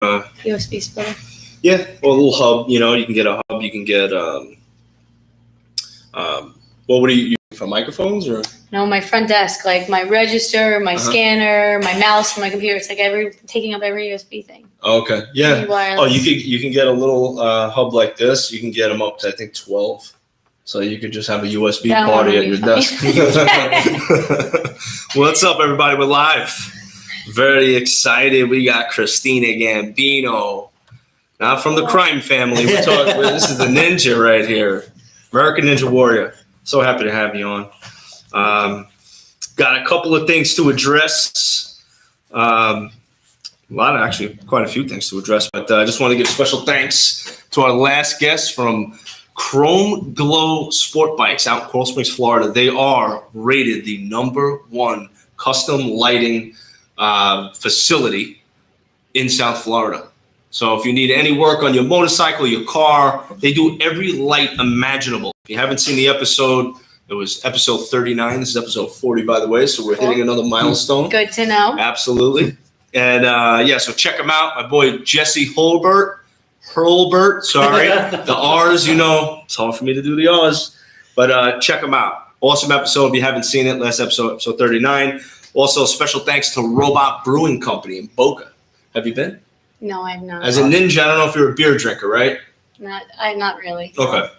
USB splitter. Yeah, or a little hub. You can get a hub. You can get what are you using for microphones or? No, my front desk, like my register, my scanner, my mouse, my computer. It's like taking up every USB thing. Okay, yeah. Oh, you can get a little hub like this. You can get them up to I think 12. So you could just have a USB party at your desk. What's up, everybody? We're live. Very excited. We got Christina Gambino. Not from the crime family. We're talking. This is the ninja right here. American Ninja Warrior. So happy to have you on. Got a couple of things to address. Quite a few things to address. But I just want to give special thanks to our last guest from Chrome Glow Sport Bikes out in Coral Springs, Florida. They are rated the #1 custom lighting facility in South Florida. So if you need any work on your motorcycle, your car, they do every light imaginable. If you haven't seen the episode, it was episode 39. This is episode 40, by the way. So we're hitting another milestone. Good to know. Absolutely. And so check them out. My boy Jesse Hurlbert, sorry. The R's, it's hard for me to do the R's. But check them out. Awesome episode. If you haven't seen it, last episode 39. Also, special thanks to Robot Brewing Company in Boca. Have you been? No, I've not. As a ninja, I don't know if you're a beer drinker, right? Not really. Okay.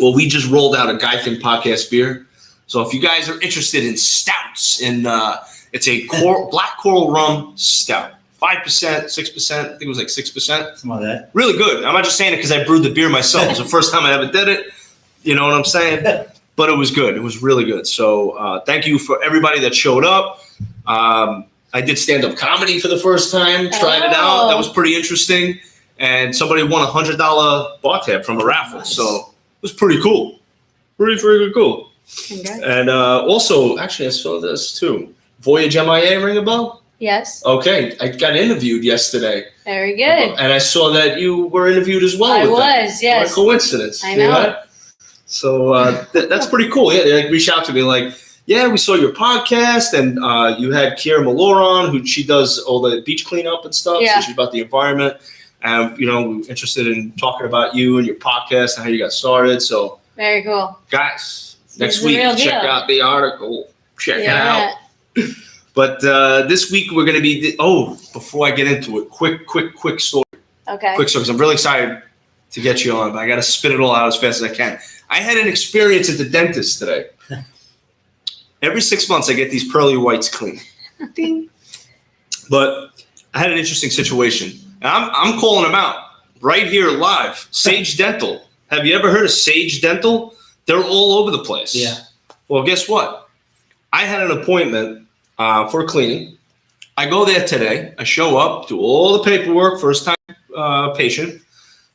Well, we just rolled out a Guy Thing podcast beer. So if you guys are interested in stouts, it's a black coral rum stout. 5%, 6%. I think it was like 6%. Something like that. Really good. I'm not just saying it because I brewed the beer myself. It was the first time I ever did it. You know what I'm saying? But it was good. It was really good. So thank you for everybody that showed up. I did stand-up comedy for the first time, trying it out. That was pretty interesting. And somebody won a $100 bar tab from a raffle. Nice. So it was pretty cool. Pretty cool. Congrats. And also, actually, I saw this too. Voyage MIA, ring a bell? Yes. Okay. I got interviewed yesterday. Very good. And I saw that you were interviewed as well. Yes. What a coincidence. I know. Right? So that's pretty cool. Yeah, they reached out to me like, yeah, we saw your podcast, and you had Kiera Malore on, she does all the beach cleanup and stuff. Yeah. So she's about the environment. And, we're interested in talking about you and your podcast and how you got started. So, very cool. Guys, next week, check out the article. Check it out. But this week, we're going to be, before I get into it, quick story. Okay. Quick story, because I'm really excited to get you on, but I got to spit it all out as fast as I can. I had an experience at the dentist today. Every 6 months, I get these pearly whites clean. Ding. But I had an interesting situation. And I'm calling them out right here live. Sage Dental. Have you ever heard of Sage Dental? They're all over the place. Yeah. Well, guess what? I had an appointment for cleaning. I go there today. I show up, do all the paperwork, first-time patient.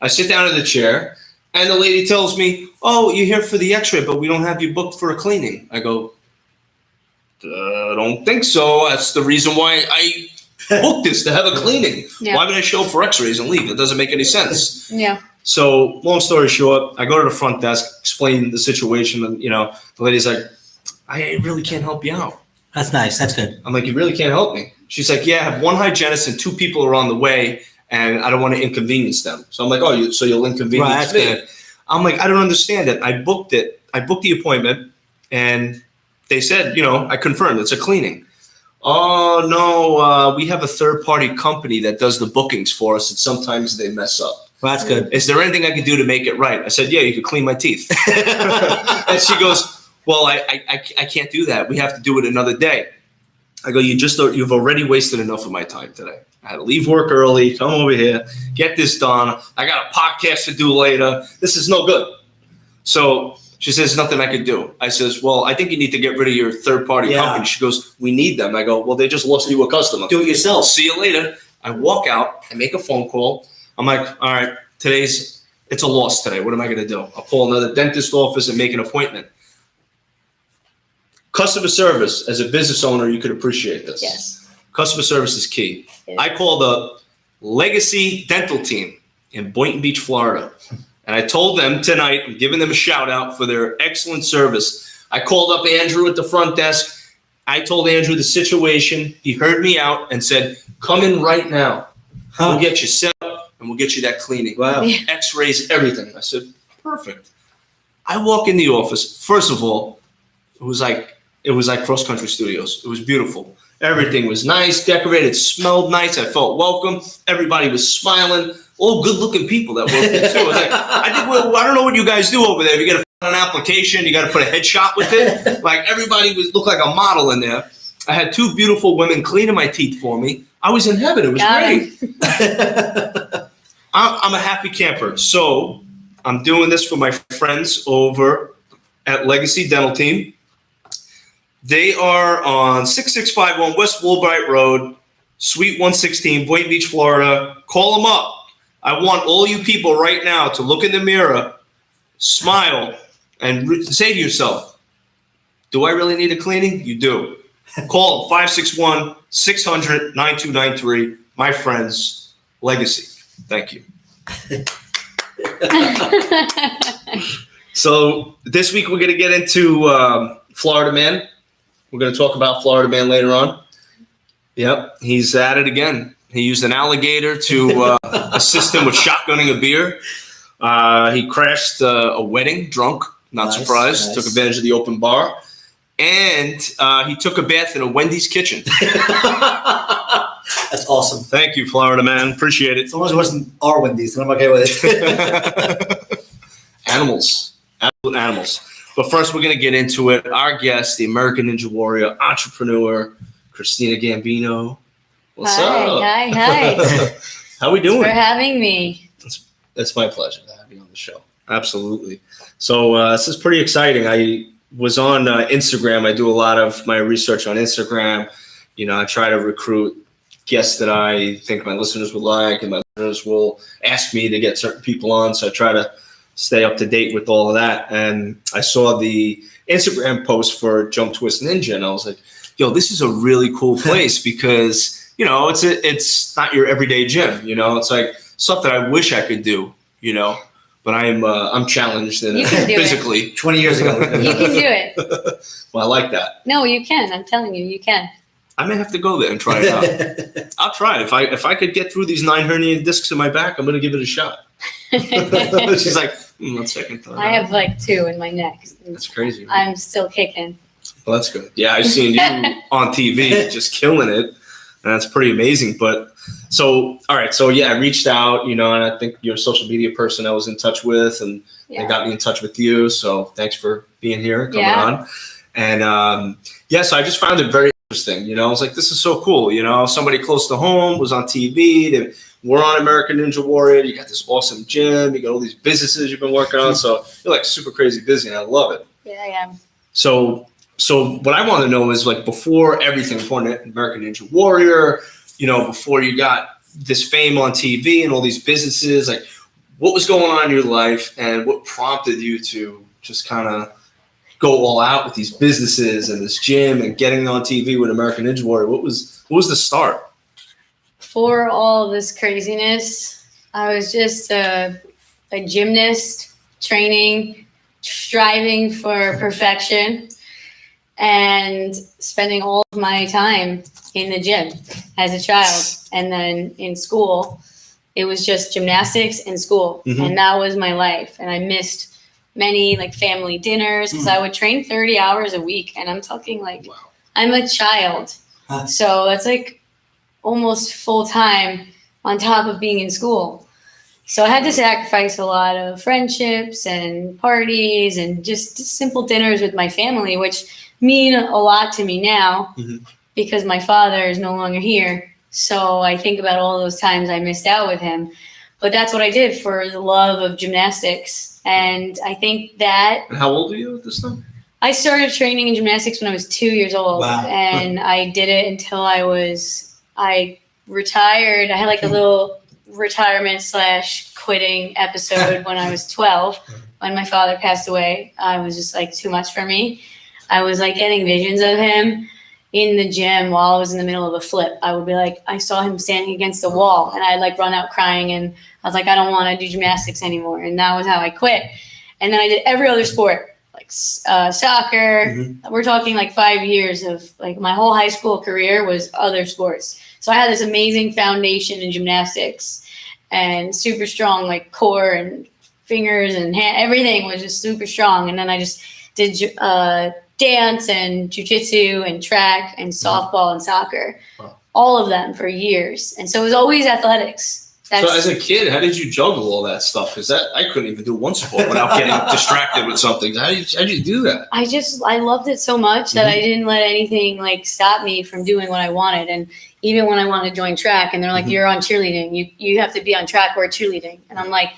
I sit down in the chair, and the lady tells me, "Oh, you're here for the x-ray, but we don't have you booked for a cleaning." I go, I don't think so. That's the reason why I booked this, to have a cleaning. Yeah. Why would I show up for x-rays and leave? It doesn't make any sense. Yeah. So long story short, I go to the front desk, explain the situation, and the lady's like, "I really can't help you out." That's nice. That's good. I'm like, "You really can't help me?" She's like, "Yeah, I have one hygienist and 2 people are on the way, and I don't want to inconvenience them." So I'm like, "Oh, so you'll inconvenience me?" Good. I'm like, "I don't understand it. I booked it. I booked the appointment, and they said, I confirmed it's a cleaning." "Oh, no, we have a third-party company that does the bookings for us, and sometimes they mess up." Well, that's good. "Is there anything I could do to make it right?" I said, "Yeah, you could clean my teeth." And she goes, "Well, I can't do that. We have to do it another day." I go, "You've already wasted enough of my time today. I had to leave work early, come over here, get this done. I got a podcast to do later. This is no good." So she says, "Nothing I could do." I says, "Well, I think you need to get rid of your third-party company." She goes, "We need them." I go, "Well, they just lost you a customer. Do it yourself. See you later." I walk out. I make a phone call. I'm like, "All right, it's a loss today. What am I going to do? I'll call another dentist office and make an appointment." Customer service, as a business owner, you could appreciate this. Yes. Customer service is key. Yes. I called the Legacy Dental team in Boynton Beach, Florida. And I told them tonight, I'm giving them a shout out for their excellent service. I called up Andrew at the front desk. I told Andrew the situation. He heard me out and said, "Come in right now." We'll get you set up and we'll get you that cleaning. Wow. X-rays, everything. I said, perfect. I walk in the office. First of all, it was like Cross Country Studios. It was beautiful. Everything was nice, decorated, smelled nice. I felt welcome. Everybody was smiling. All good-looking people that worked there too. I was like, I don't know what you guys do over there. You got to fill out an application. You got to put a headshot with it. Like everybody looked like a model in there. I had 2 beautiful women cleaning my teeth for me. I was in heaven. It was great. I'm a happy camper. So I'm doing this for my friends over at Legacy Dental Team. They are on 6651 West Woolbright Road, Suite 116, Boynton Beach, Florida. Call them up. I want all you people right now to look in the mirror, smile, and say to yourself, do I really need a cleaning? You do. Call 561-600-9293. My friends, Legacy. Thank you. So this week we're going to get into Florida Man. We're going to talk about Florida Man later on. Yep, he's at it again. He used an alligator to assist him with shotgunning a beer. He crashed a wedding drunk, not surprised. Nice. Took advantage of the open bar. And he took a bath in a Wendy's kitchen. That's awesome. Thank you, Florida Man. Appreciate it. As long as it wasn't our Wendy's, then I'm okay with it. Animals. Absolute animals. But first, we're going to get into it. Our guest, the American Ninja Warrior, entrepreneur, Christina Gambino. What's up? Hi. How we doing? Thanks for having me. It's my pleasure to have you on the show. Absolutely. So this is pretty exciting. I was on Instagram. I do a lot of my research on Instagram. You know, I try to recruit guests that I think my listeners would like, and my listeners will ask me to get certain people on. So I try to stay up to date with all of that. And I saw the Instagram post for Jump Twist Ninja, and I was like, yo, this is a really cool place because, you know, it's not your everyday gym, you know, it's like stuff that I wish I could do, you know, but I'm challenged in physically. 20 years ago. You can do it. Well, I like that. No, you can. I'm telling you, you can. I may have to go there and try it out. I'll try it. If I could get through these 9 herniated discs in my back, I'm going to give it a shot. She's like, 1 second thought. I have like 2 in my neck. That's crazy. Right? I'm still kicking. Well, that's good. Yeah, I've seen you on TV just killing it. And that's pretty amazing. But so, all right. So, yeah, I reached out, you know, and I think you're a social media person I was in touch with, and they got me in touch with you. So thanks for being here, coming on. And, so I just found it very interesting. You know, I was like, this is so cool. You know, somebody close to home was on TV. They were on American Ninja Warrior. You got this awesome gym. You got all these businesses you've been working on. So you're like super crazy busy, and I love it. Yeah, I am. So what I want to know is, like, before everything, before American Ninja Warrior, you know, before you got this fame on TV and all these businesses, like, what was going on in your life and what prompted you to just kind of go all out with these businesses and this gym and getting on TV with American Ninja Warrior? What was the start? For all this craziness, I was just a gymnast, training, striving for perfection, and spending all of my time in the gym as a child. And then in school, it was just gymnastics and school. Mm-hmm. And that was my life. And I missed many like family dinners because I would train 30 hours a week. And I'm talking like, I'm a child. So that's like almost full time on top of being in school. So I had to sacrifice a lot of friendships and parties and just simple dinners with my family, which mean a lot to me now because my father is no longer here. So I think about all those times I missed out with him. But that's what I did for the love of gymnastics. And I think that... And how old were you at this time? I started training in gymnastics when I was 2 years old. Wow. And I did it until I retired. I had like a little retirement / quitting episode when I was 12. When my father passed away, I was just like too much for me. I was like getting visions of him in the gym while I was in the middle of a flip. I would be like, I saw him standing against the wall, and I'd like run out crying, and I was like, I don't want to do gymnastics anymore. And that was how I quit. And then I did every other sport, like soccer. We're talking like 5 years of like my whole high school career was other sports. So I had this amazing foundation in gymnastics and super strong, like core and fingers and hand, everything was just super strong. And then I just did dance and jujitsu and track and softball and soccer, all of them for years. And so it was always athletics. So as a kid, how did you juggle all that stuff? Because I couldn't even do one sport without getting distracted with something. How did you do that? I loved it so much that I didn't let anything like stop me from doing what I wanted. And even when I wanted to join track and they're like, you're on cheerleading, you have to be on track or cheerleading. And I'm like,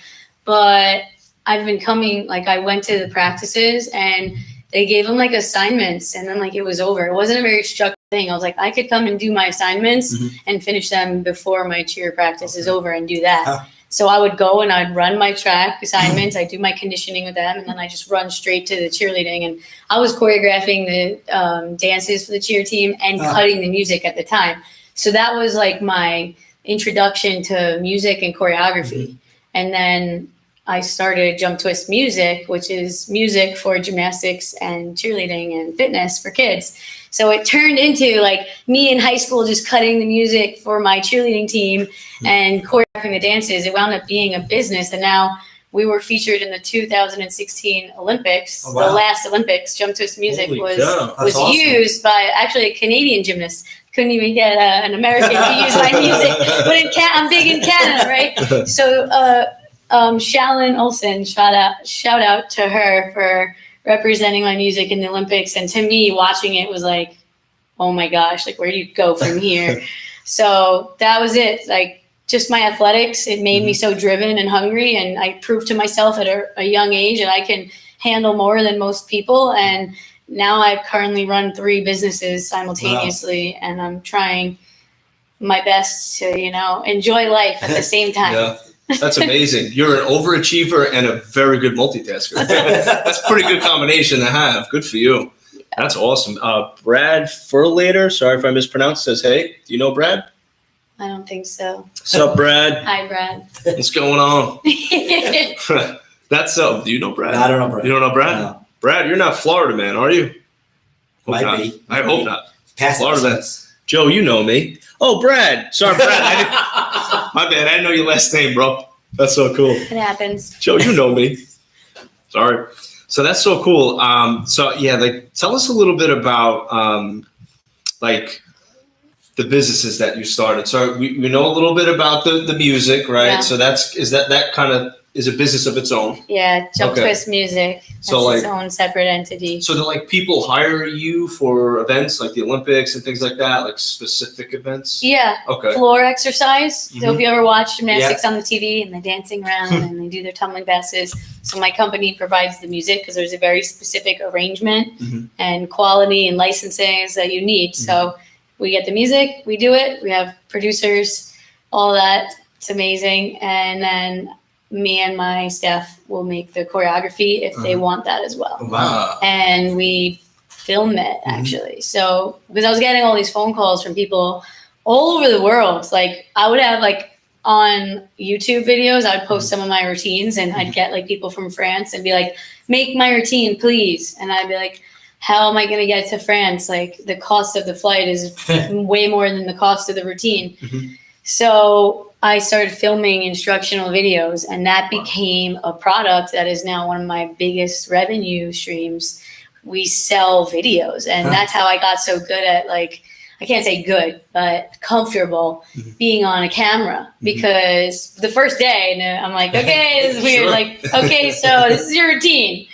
but I've been coming, like I went to the practices and they gave them like assignments and then like it was over. It wasn't a very structured thing. I was like, I could come and do my assignments and finish them before my cheer practice is over and do that. So I would go and I'd run my track assignments. I'd do my conditioning with them and then I just run straight to the cheerleading. And I was choreographing the dances for the cheer team and cutting the music at the time. So that was like my introduction to music and choreography. And then I started Jump Twist Music, which is music for gymnastics and cheerleading and fitness for kids. So it turned into like me in high school just cutting the music for my cheerleading team and choreographing the dances. It wound up being a business. And now we were featured in the 2016 Olympics, the last Olympics. Jump Twist Music was awesome. Used by actually a Canadian gymnast. Couldn't even get an American to use my music. But I'm big in Canada, right? So Shallon Olsen, shout out to her for representing my music in the Olympics. And to me, watching it was like, oh my gosh, like where do you go from here? So that was it. Like just my athletics, it made me so driven and hungry. And I proved to myself at a young age that I can handle more than most people. And now I currently run 3 businesses simultaneously. And I'm trying my best to, enjoy life at the same time. Yeah. That's amazing. You're an overachiever and a very good multitasker. That's a pretty good combination to have. Good for you. That's awesome. Brad Furlater, sorry if I mispronounced, says, hey, do you know Brad? I don't think so. What's up, Brad? Hi, Brad. What's going on? That's do you know Brad? No, I don't know Brad. You don't know Brad? No. Brad, you're not Florida man, are you? Might be. I hope not. Past Florida man. Joe, you know me. Oh, Brad. Sorry, Brad. My bad. I didn't know your last name, bro. That's so cool. It happens. Joe, you know me. Sorry. So that's so cool. So yeah, like tell us a little bit about like the businesses that you started. So we know a little bit about the music, right? Yeah. So is that kind of is a business of its own. Yeah, Jump Twist Music. That's so its own separate entity. So do like people hire you for events like the Olympics and things like that, like specific events? Yeah. Okay. Floor exercise. So if you ever watch gymnastics on the TV and they're dancing around and they do their tumbling passes. So my company provides the music because there's a very specific arrangement and quality and licensing that you need. So we get the music, we do it. We have producers, all that. It's amazing. And then me and my staff will make the choreography if they want that as well. Wow. And we film it actually. So because I was getting all these phone calls from people all over the world. Like I would have like on YouTube videos, I would post some of my routines and I'd get like people from France and be like, make my routine, please. And I'd be like, how am I going to get to France? Like the cost of the flight is way more than the cost of the routine. So I started filming instructional videos and that became a product that is now one of my biggest revenue streams. We sell videos and that's how I got so good at like, I can't say good, but comfortable being on a camera because the first day I'm like, okay, this is weird. Like, okay, so this is your routine.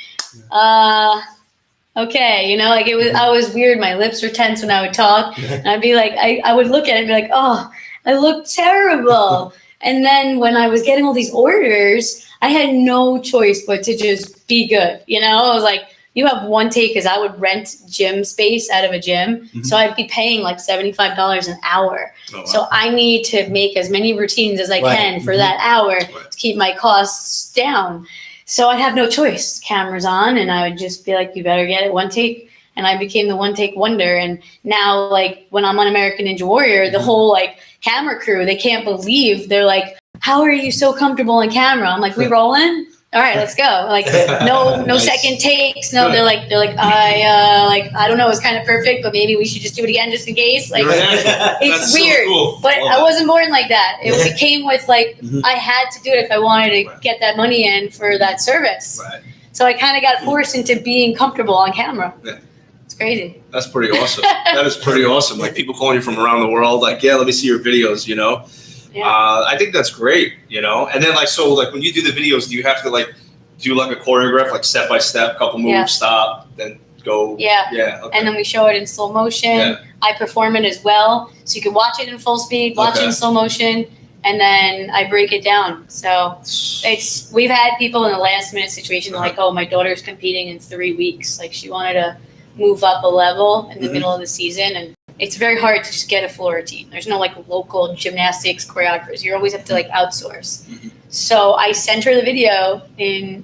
Okay. Like I was weird. My lips were tense when I would talk and I'd be like, I would look at it and be like, oh, I look terrible. And then when I was getting all these orders, I had no choice but to just be good. I was like, you have one take because I would rent gym space out of a gym. So I'd be paying like $75 an hour. Oh, wow. So I need to make as many routines as I can for that hour to keep my costs down. So I'd have no choice. Cameras on and I would just be like, you better get it one take. And I became the one take wonder. And now like when I'm on American Ninja Warrior, the whole like camera crew, they can't believe, they're like, how are you so comfortable on camera? I'm like, we rolling? all right, let's go. Like no Nice. second takes. No, they're like I don't know, it's kind of perfect, but maybe we should just do it again just in case. Like That's it's so weird, cool. but Love I that. wasn't born like that. It became with like Mhm. I had to do it if I wanted to Right. get that money in for that service. Right. So I kind of got forced into being comfortable on camera. Yeah. It's crazy. That's pretty awesome. That is pretty awesome. Like people calling you from around the world, like, yeah, let me see your videos, you know? Yeah. I think that's great, you know? And then like, so like when you do the videos, do you have to like do like a choreograph, like step by step, couple moves, Yeah. stop, then go? Yeah. Yeah. Okay. And then we show it in slow motion. Yeah. I perform it as well. So you can watch it in full speed, watch it Okay. in slow motion, and then I break it down. So we've had people in the last minute situation like, oh, my daughter's competing in 3 weeks. Like she wanted to move up a level in the Mhm. middle of the season, and it's very hard to just get a floor routine. There's no like local gymnastics choreographers. You always have to like outsource. Mhm. So I sent her the video, and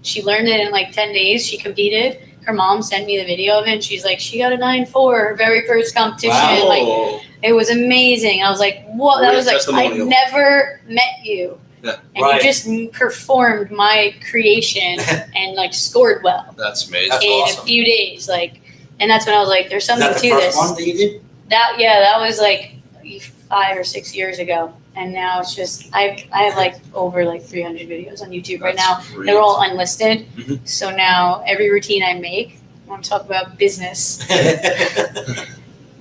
she learned it in like 10 days. She competed. Her mom sent me the video of it, and she's like, she got a 9.4 her very first competition. Wow. Like Oh, it was amazing. I was like, whoa, that Great was like, I testimonial. never met you. Yeah. And Right. you just performed my creation and like scored well that's amazing. That's in awesome. a few days. Like, and that's when I was like, there's Is something that the to first this. one that you did? That was like 5 or 6 years ago. And now it's just, I have like over like 300 videos on YouTube right now. That's great. They're all unlisted. Mhm. So now every routine I make, I want to talk about business.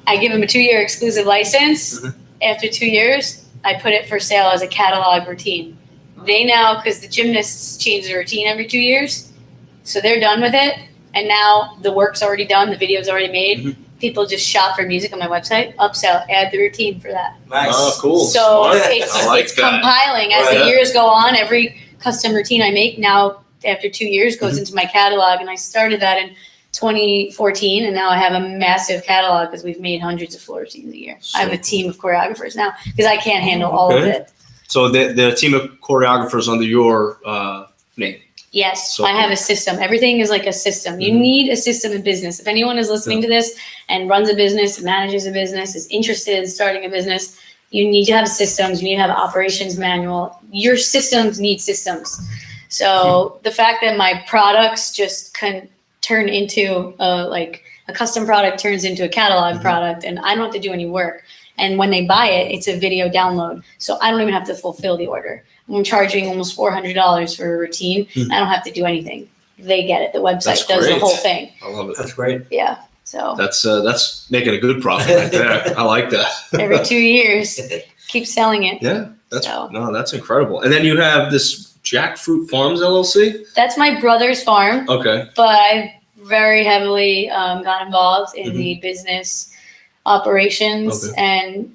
I give them a 2-year exclusive license. Mhm. After 2 years, I put it for sale as a catalog routine. They now, because the gymnasts change their routine every 2 years, so they're done with it. And now the work's already done, the video's already made. Mhm. People just shop for music on my website, upsell, add the routine for that. Nice. Oh, cool. So Smart. it's, I like it's that. compiling as Right. the years go on. Every custom routine I make now, after 2 years, goes Mhm. into my catalog. And I started that in 2014, and now I have a massive catalog because we've made hundreds of floor routines a year. I have a team of choreographers now because I can't handle all of Okay. it. So the team of choreographers under your name. Yes, So I have a system. Everything is like a system. You Mhm. need a system in business. If anyone is listening to this and runs a business, manages a business, is interested in starting a business, you need to have systems. You need to have an operations manual. Your systems need systems. So the fact that my products just can turn into a custom product turns into a catalog Mhm. product, and I don't have to do any work. And when they buy it, it's a video download. So I don't even have to fulfill the order. I'm charging almost $400 for a routine. Mhm. I don't have to do anything. They get it. The website That's does the great. whole thing. I love it. That's great. Yeah. So That's making a good profit right there. I like that. every 2 years, keep selling it. Yeah, that's So. that's incredible. And then you have this Jackfruit Farms LLC. That's my brother's farm, Okay. but I've very heavily got involved in the business operations Okay. and,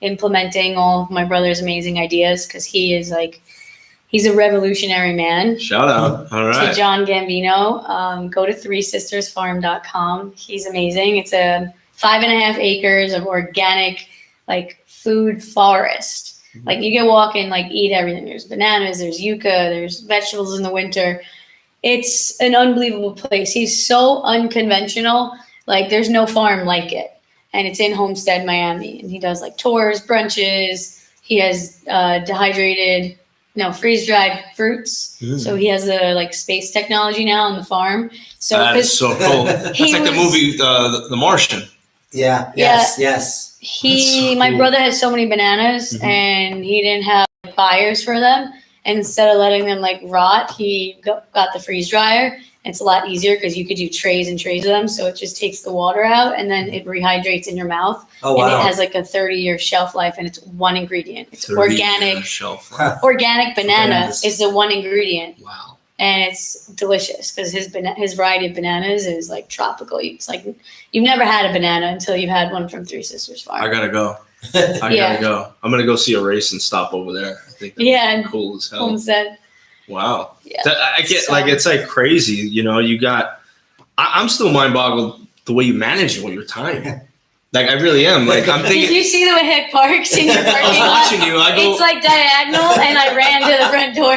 implementing all of my brother's amazing ideas because he's a revolutionary man. Shout out. All To right. John Gambino. Go to threesistersfarm.com. He's amazing. It's a 5.5 acres of organic, like food forest. Mhm. Like you can walk and like eat everything. There's bananas, there's yucca, there's vegetables in the winter. It's an unbelievable place. He's so unconventional. Like there's no farm like it. And it's in Homestead, Miami. And he does like tours, brunches. He has freeze-dried fruits. Mm. So he has the like space technology now on the farm. So That is so cool. That's He like the was- movie The Martian. Yeah. Yes. Yes. That's so my cool. brother has so many bananas Mhm. and he didn't have like, buyers for them. And instead of letting them like rot, he got the freeze dryer. It's a lot easier because you could do trays and trays of them. So it just takes the water out and then it rehydrates in your mouth. Oh And it wow. has like a 30-year shelf life and it's one ingredient. It's 30-year organic. shelf life. Organic banana Bananas. is the one ingredient. Wow. And it's delicious because his variety of bananas is like tropical. It's like you've never had a banana until you've had one from Three Sisters Farm. I gotta go. I Yeah. gotta go. I'm gonna go see a race and stop over there. I think that's Yeah, and cool as hell. Homestead. Wow. Yeah. I get So- like it's like crazy. You got. I'm still mind boggled the way you manage all your time. Like I really am. Like I'm Did thinking. you see the way it parks in your I was parking lot? watching you. I go. It's like diagonal, and I ran to the front door.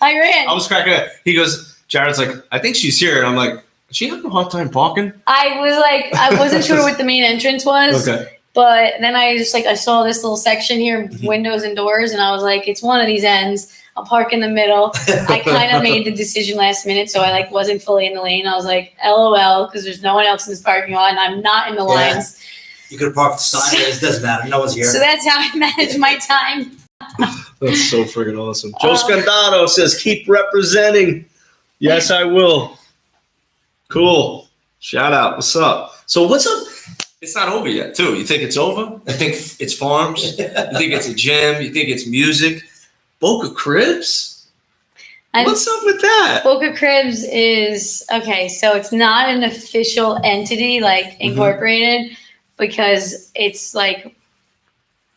I ran. I was cracking up. He goes, Jared's like, I think she's here. And I'm like, is she having a hard time parking? I wasn't sure what the main entrance was. Okay. But then I saw this little section here, windows and doors, and I was like, it's one of these ends. I'll park in the middle. I kind of made the decision last minute, so I wasn't fully in the lane. I was like, LOL, because there's no one else in this parking lot, and I'm not in the lines. You could have parked sideways. Doesn't matter. No one's here. So that's how I manage my time. That's so friggin' awesome. Joe Scandato says, keep representing. Yes, I will. Cool. Shout out. What's up? So what's up? It's not over yet, too. You think it's over? You think it's farms? You think it's a gym? You think it's music? Boca Cribs? What's up with that? Boca Cribs is, okay, so it's not an official entity, incorporated, because it's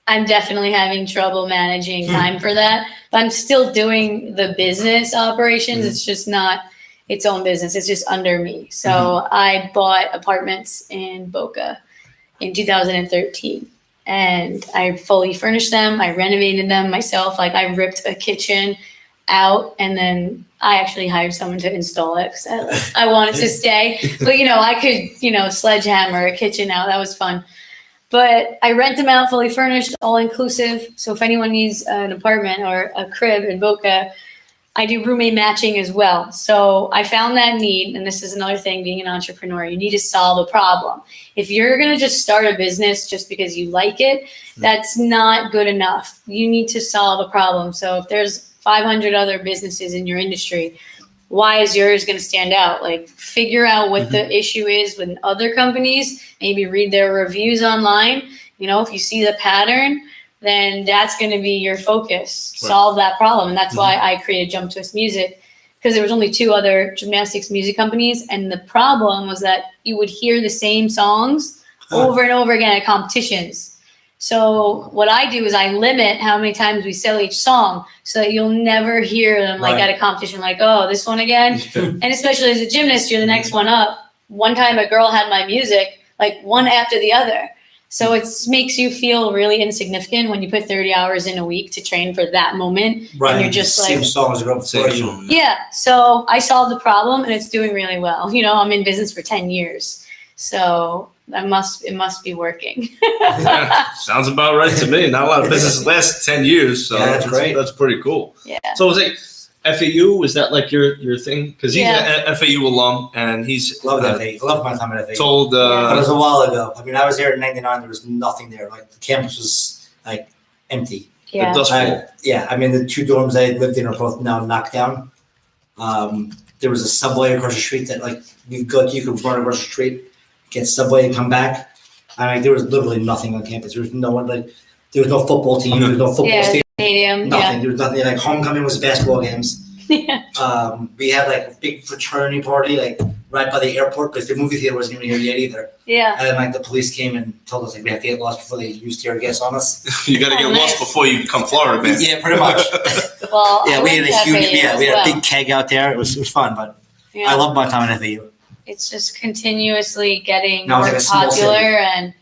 I'm definitely having trouble managing time for that. But I'm still doing the business operations. It's just not its own business. It's just under me. So I bought apartments in Boca in 2013. And I fully furnished them. I renovated them myself. I ripped a kitchen out, and then I actually hired someone to install it because I wanted to stay. But, I could, sledgehammer a kitchen out. That was fun. But I rent them out fully furnished, all inclusive. So if anyone needs an apartment or a crib in Boca, I do roommate matching as well. So I found that need, and this is another thing, being an entrepreneur, you need to solve a problem. If you're going to just start a business just because you like it, that's not good enough. You need to solve a problem. So if there's 500 other businesses in your industry, why is yours going to stand out? Figure out what the issue is with other companies, maybe read their reviews online. If you see the pattern, then that's going to be your focus. Right. Solve that problem. And that's why I created Jump Twist Music, because there was only 2 other gymnastics music companies. And the problem was that you would hear the same songs over and over again at competitions. So what I do is I limit how many times we sell each song so that you'll never hear them at a competition oh, this one again. And especially as a gymnast, you're the next one up. One time a girl had my music one after the other. So it makes you feel really insignificant when you put 30 hours in a week to train for that moment. Right. And you're just same songs are up for you. Yeah. So I solved the problem, and it's doing really well. I'm in business for 10 years. So it must be working. Yeah, sounds about right to me. Not a lot of businesses last 10 years. So that's great. That's pretty cool. Yeah. So was it FAU? Was that your thing? Because he's an FAU alum, and he's loved FAU. I loved my time at FAU. Told, but it was a while ago. I mean, I was there in '99. There was nothing there. The campus was empty. Yeah. I mean, the 2 dorms I lived in are both now knocked down. There was a subway across the street that you could run across the street, get subway and come back. I mean, there was literally nothing on campus. There was no one there was no football team. There was no football stadium. Nothing. Yeah. There was nothing. Homecoming was basketball games. Yeah. We had a big fraternity party right by the airport because the movie theater wasn't even here yet either. Yeah. And then the police came and told us we have to get lost before they used tear gas on us. You got to get lost before you become Florida man. Yeah, pretty much. Well, yeah, we had a big keg out there. It was fun, but I love my time at FAU. It's just continuously getting more popular. And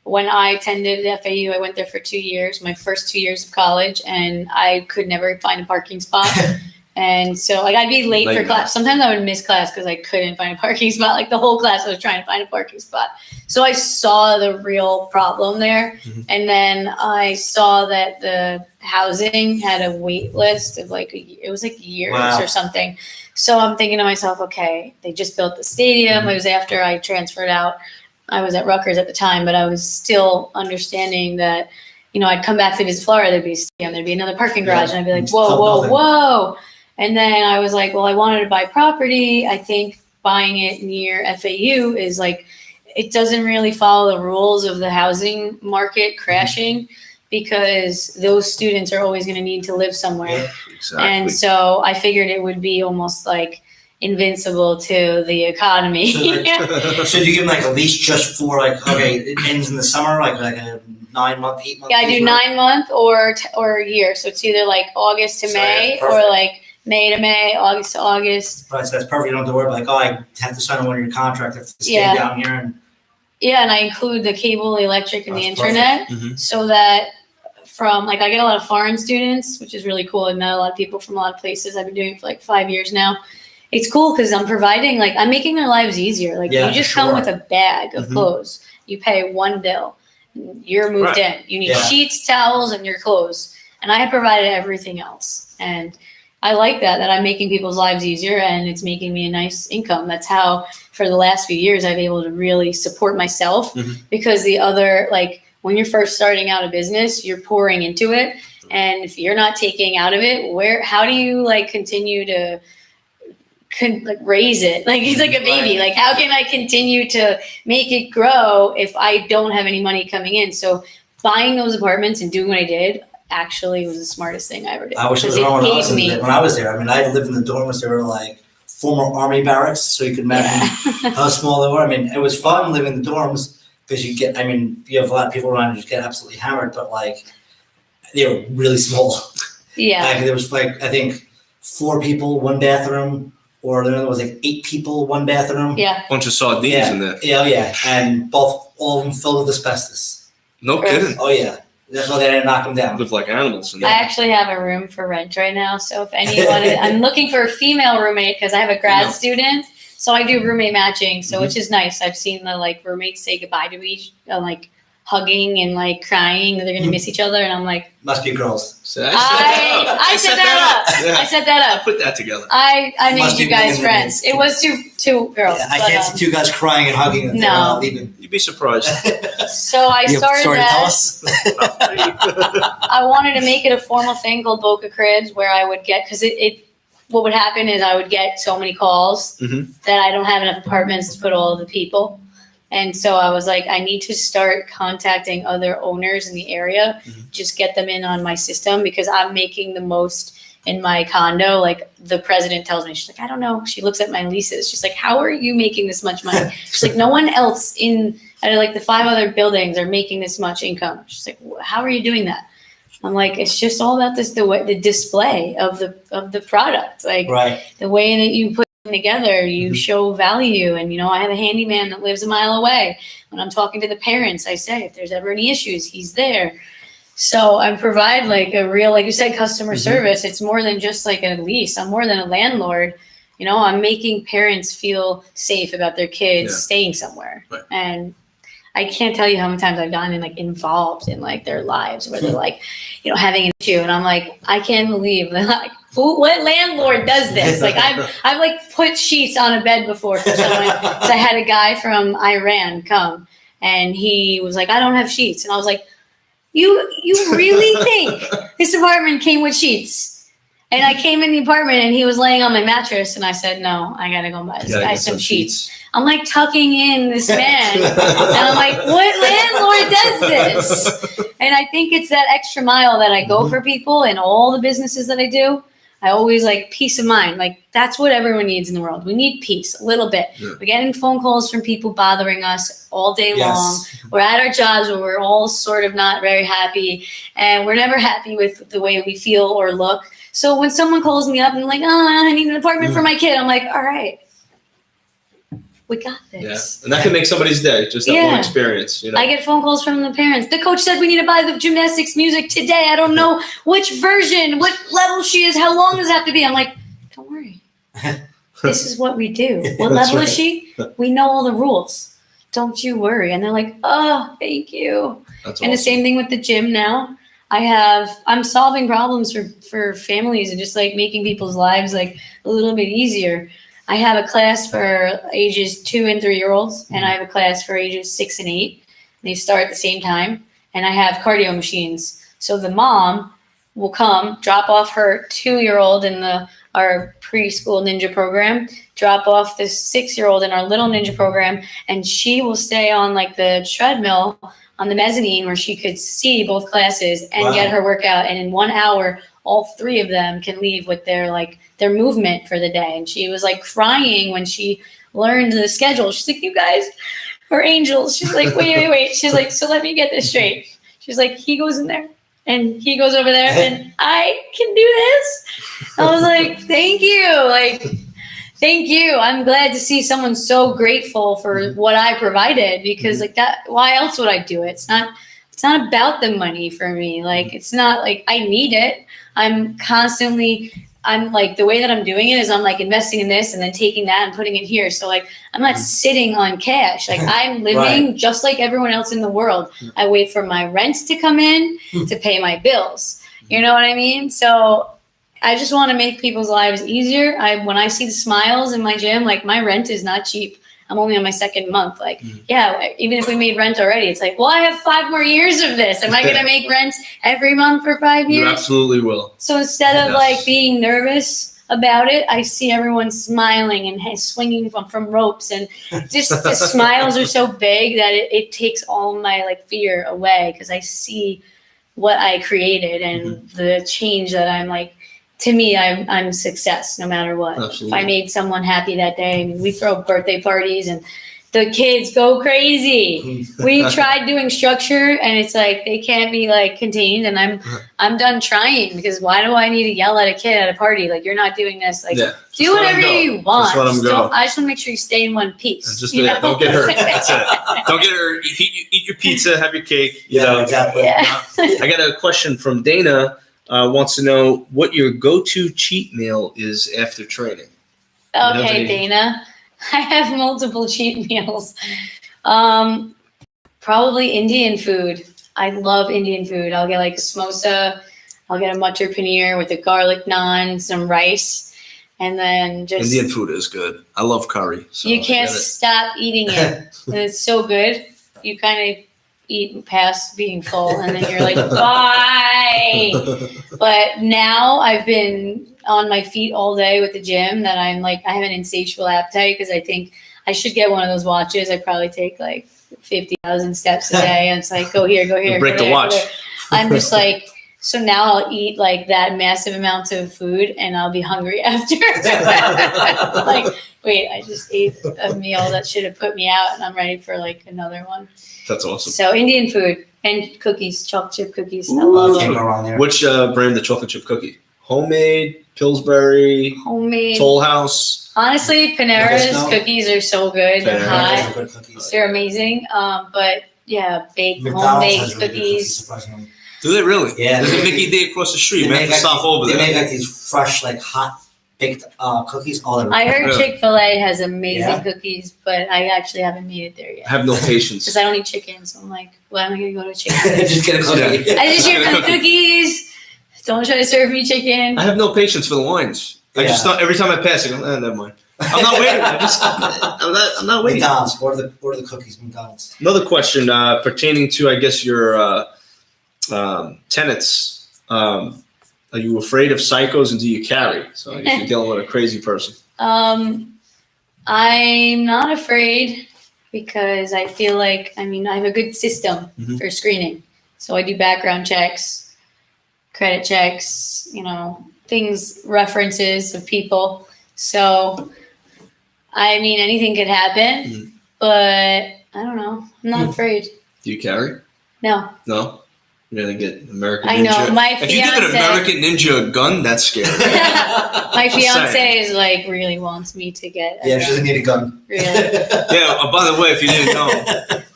when I attended FAU, I went there for 2 years, my first 2 years of college, and I could never find a parking spot. And so I'd be late for class. Sometimes I would miss class because I couldn't find a parking spot. The whole class I was trying to find a parking spot. So I saw the real problem there. And then I saw that the housing had a wait list of it was years or something. So I'm thinking to myself, okay, they just built the stadium. It was after I transferred out. I was at Rutgers at the time, but I was still understanding that, I'd come back to visit Florida, there'd be a stadium, there'd be another parking garage, and I'd be whoa. And then I was well, I wanted to buy property. I think buying it near FAU is it doesn't really follow the rules of the housing market crashing, because those students are always going to need to live somewhere. Yeah, exactly. And so I figured it would be almost invincible to the economy. So do you give them a lease just for it ends in the summer, a 9-month, 8-month? Yeah, I do 9-month or a year. So it's either August to May or May to May, August to August. Right, so that's perfect. You don't have to worry I have to sign a 1-year contract. I have to stay down here. And I include the cable, the electric, and the internet, so that from I get a lot of foreign students, which is really cool. I met a lot of people from a lot of places. I've been doing it for 5 years now. It's cool because I'm providing I'm making their lives easier. You just come with a bag of clothes. You pay one bill. You're moved in. You need sheets, towels, and your clothes. and I have provided everything else. And I like that I'm making people's lives easier, and it's making me a nice income. That's how, for the last few years, I've been able to really support myself, because the other, like, when you're first starting out a business, you're pouring into it. And if you're not taking out of it, how do you like continue to raise it? Like, it's like a baby. Like, how can I continue to make it grow if I don't have any money coming in? So buying those apartments and doing what I did actually was the smartest thing I ever did. I wish it was around when I was there. I mean, I lived in the dorms. They were like former army barracks, so you could imagine how small they were. I mean, it was fun living in the dorms because you have a lot of people around and you just get absolutely hammered, but like they were really small. Yeah. Like, there was like, I think 4 people, 1 bathroom, or there was like 8 people, 1 bathroom. Yeah. Bunch of sardines in there. Yeah. And all of them filled with asbestos. No kidding. Oh yeah. That's why they didn't knock them down. Live like animals in there. I actually have a room for rent right now. So if anyone, I'm looking for a female roommate because I have a grad student. So I do roommate matching. So which is nice. I've seen the like roommates say goodbye to each, like hugging and like crying that they're going to miss each other. And I'm like, must be girls. So I set that up. Yeah. I set that up. I put that together. I made you guys friends. It was two girls. Yeah, I can't see 2 guys crying and hugging. And no. Leaving. You'd be surprised. So I started that. I wanted to make it a formal thing called Boca Cribs, where I would get, because what would happen is I would get so many calls that I don't have enough apartments to put all of the people. And so I was like, I need to start contacting other owners in the area, just get them in on my system, because I'm making the most in my condo. Like, the president tells me, she's like, I don't know. She looks at my leases. She's like, how are you making this much money? She's like, no one else out of like the 5 other buildings are making this much income. She's like, how are you doing that? I'm like, it's just all about the display of the product, like the way that you put them together, you show value. And I have a handyman that lives a mile away. When I'm talking to the parents, I say, if there's ever any issues, he's there. So I provide like a real, like you said, customer service. It's more than just like a lease. I'm more than a landlord. I'm making parents feel safe about their kids staying somewhere. Right. And I can't tell you how many times I've gotten involved in like their lives where they're like, having an issue. And I'm like, I can't believe that, like, what landlord does this? Like, I've like put sheets on a bed before for someone. So I had a guy from Iran come, and he was like, I don't have sheets. And I was like, you really think this apartment came with sheets? And I came in the apartment and he was laying on my mattress, and I said, no, I gotta go buy this guy some sheets. I'm like tucking in this man, and I'm like, what landlord does this? And I think it's that extra mile that I go for people in all the businesses that I do. I always like peace of mind. Like, that's what everyone needs in the world. We need peace a little bit. Yeah. We're getting phone calls from people bothering us all day long. We're at our jobs where we're all sort of not very happy, and we're never happy with the way we feel or look. So when someone calls me up and like, oh, I need an apartment for my kid, I'm like, all right, we got this. Yeah. And that can make somebody's day, just that one experience. I get phone calls from the parents. The coach said we need to buy the gymnastics music today. I don't know which version, what level she is, how long does it have to be? I'm like, don't worry. This is what we do. What level is she? We know all the rules. Don't you worry. And they're like, oh, thank you. That's awesome. And the same thing with the gym now. I'm solving problems for families and just like making people's lives like a little bit easier. I have a class for ages 2 and 3 year olds, and I have a class for ages 6 and 8. They start at the same time, and I have cardio machines. So the mom will come, drop off her 2-year-old in our preschool ninja program, drop off the 6-year-old in our little ninja program, and she will stay on like the treadmill on the mezzanine where she could see both classes and get her workout. And in 1 hour, all 3 of them can leave with their movement for the day. And she was like crying when she learned the schedule. She's like, you guys are angels. She's like, wait. She's like, so let me get this straight. She's like, he goes in there and he goes over there and I can do this. I was like, thank you. Thank you. I'm glad to see someone so grateful for what I provided, because like that, why else would I do it? It's not about the money for me. Like, it's not like I need it. I'm like, the way that I'm doing it is I'm like investing in this and then taking that and putting it here. So like, I'm not sitting on cash. Like, I'm living just like everyone else in the world. I wait for my rent to come in to pay my bills. You know what I mean? So I just want to make people's lives easier. When I see the smiles in my gym, like my rent is not cheap. I'm only on my second month. Like, yeah, even if we made rent already, it's like, well, I have 5 more years of this. Am I going to make rent every month for 5 years? You absolutely will. So instead of like being nervous about it, I see everyone smiling and swinging from ropes, and just the smiles are so big that it takes all my like fear away, because I see what I created and the change that I'm like. To me, I'm success no matter what. Absolutely. If I made someone happy that day, I mean, we throw birthday parties and the kids go crazy. We tried doing structure, and it's like they can't be like contained, and I'm done trying, because why do I need to yell at a kid at a party? Like, you're not doing this. Like, do whatever you want. Just let them go. I just want to make sure you stay in one piece. Just don't get hurt. That's it. Don't get hurt. Eat your pizza, have your cake. You know. Exactly. Yeah. I got a question from Dana. Wants to know what your go-to cheat meal is after training. Okay, Dana. I have multiple cheat meals. Probably Indian food. I love Indian food. I'll get like a samosa. I'll get a matar paneer with a garlic naan, some rice, and then just Indian food is good. I love curry. So you can't stop eating it. And it's so good. You kind of eat past being full, and then you're like, why? But now I've been on my feet all day with the gym that I'm like, I have an insatiable appetite, because I think I should get one of those watches. I probably take like 50,000 steps a day, and it's like, go here, break the watch. I'm just like, so now I'll eat like that massive amounts of food, and I'll be hungry after. Like, wait, I just ate a meal that should have put me out, and I'm ready for like another one. That's awesome. So Indian food and cookies, chocolate chip cookies. I love them. Which brand of chocolate chip cookie? Homemade, Pillsbury, Homemade. Toll House. Honestly, Panera's cookies are so good. They're hot. Good cookies. They're amazing. But yeah, baked McDonald's home-baked has really good cookies. surprisingly. Do they really? Yeah. There's a Mickey Day across the street. They Man, have to make stop over They there. make like these fresh, like hot baked cookies. I heard Really? Chick-fil-A has amazing Yeah. cookies, but I actually haven't made it there I yet. have no patience. Because I don't eat chicken, so I'm like, why am I going to go to Chick-fil-A? Just get a cookie. I just hear for the cookies. Don't try to serve me chicken. I have no patience for the lines. I just thought every time I pass, I go, never mind. I'm not waiting. I'm not waiting. McDonald's. Order the cookies. McDonald's. Another question pertaining to, I guess, your tenants. Are you afraid of psychos, and do you carry? So I guess you're dealing with a crazy person. I'm not afraid, because I feel like, I have a good system for screening. So I do background checks, credit checks, things, references of people. So, anything could happen, but I don't know. I'm not afraid. Do you carry? No. No? You're going to get American Ninja? I know. My If you give an American Ninja a gun, that's scary. My fiance is like, really wants me to get a Yeah, she doesn't need a gun. Really? Yeah, by the way, if you didn't know,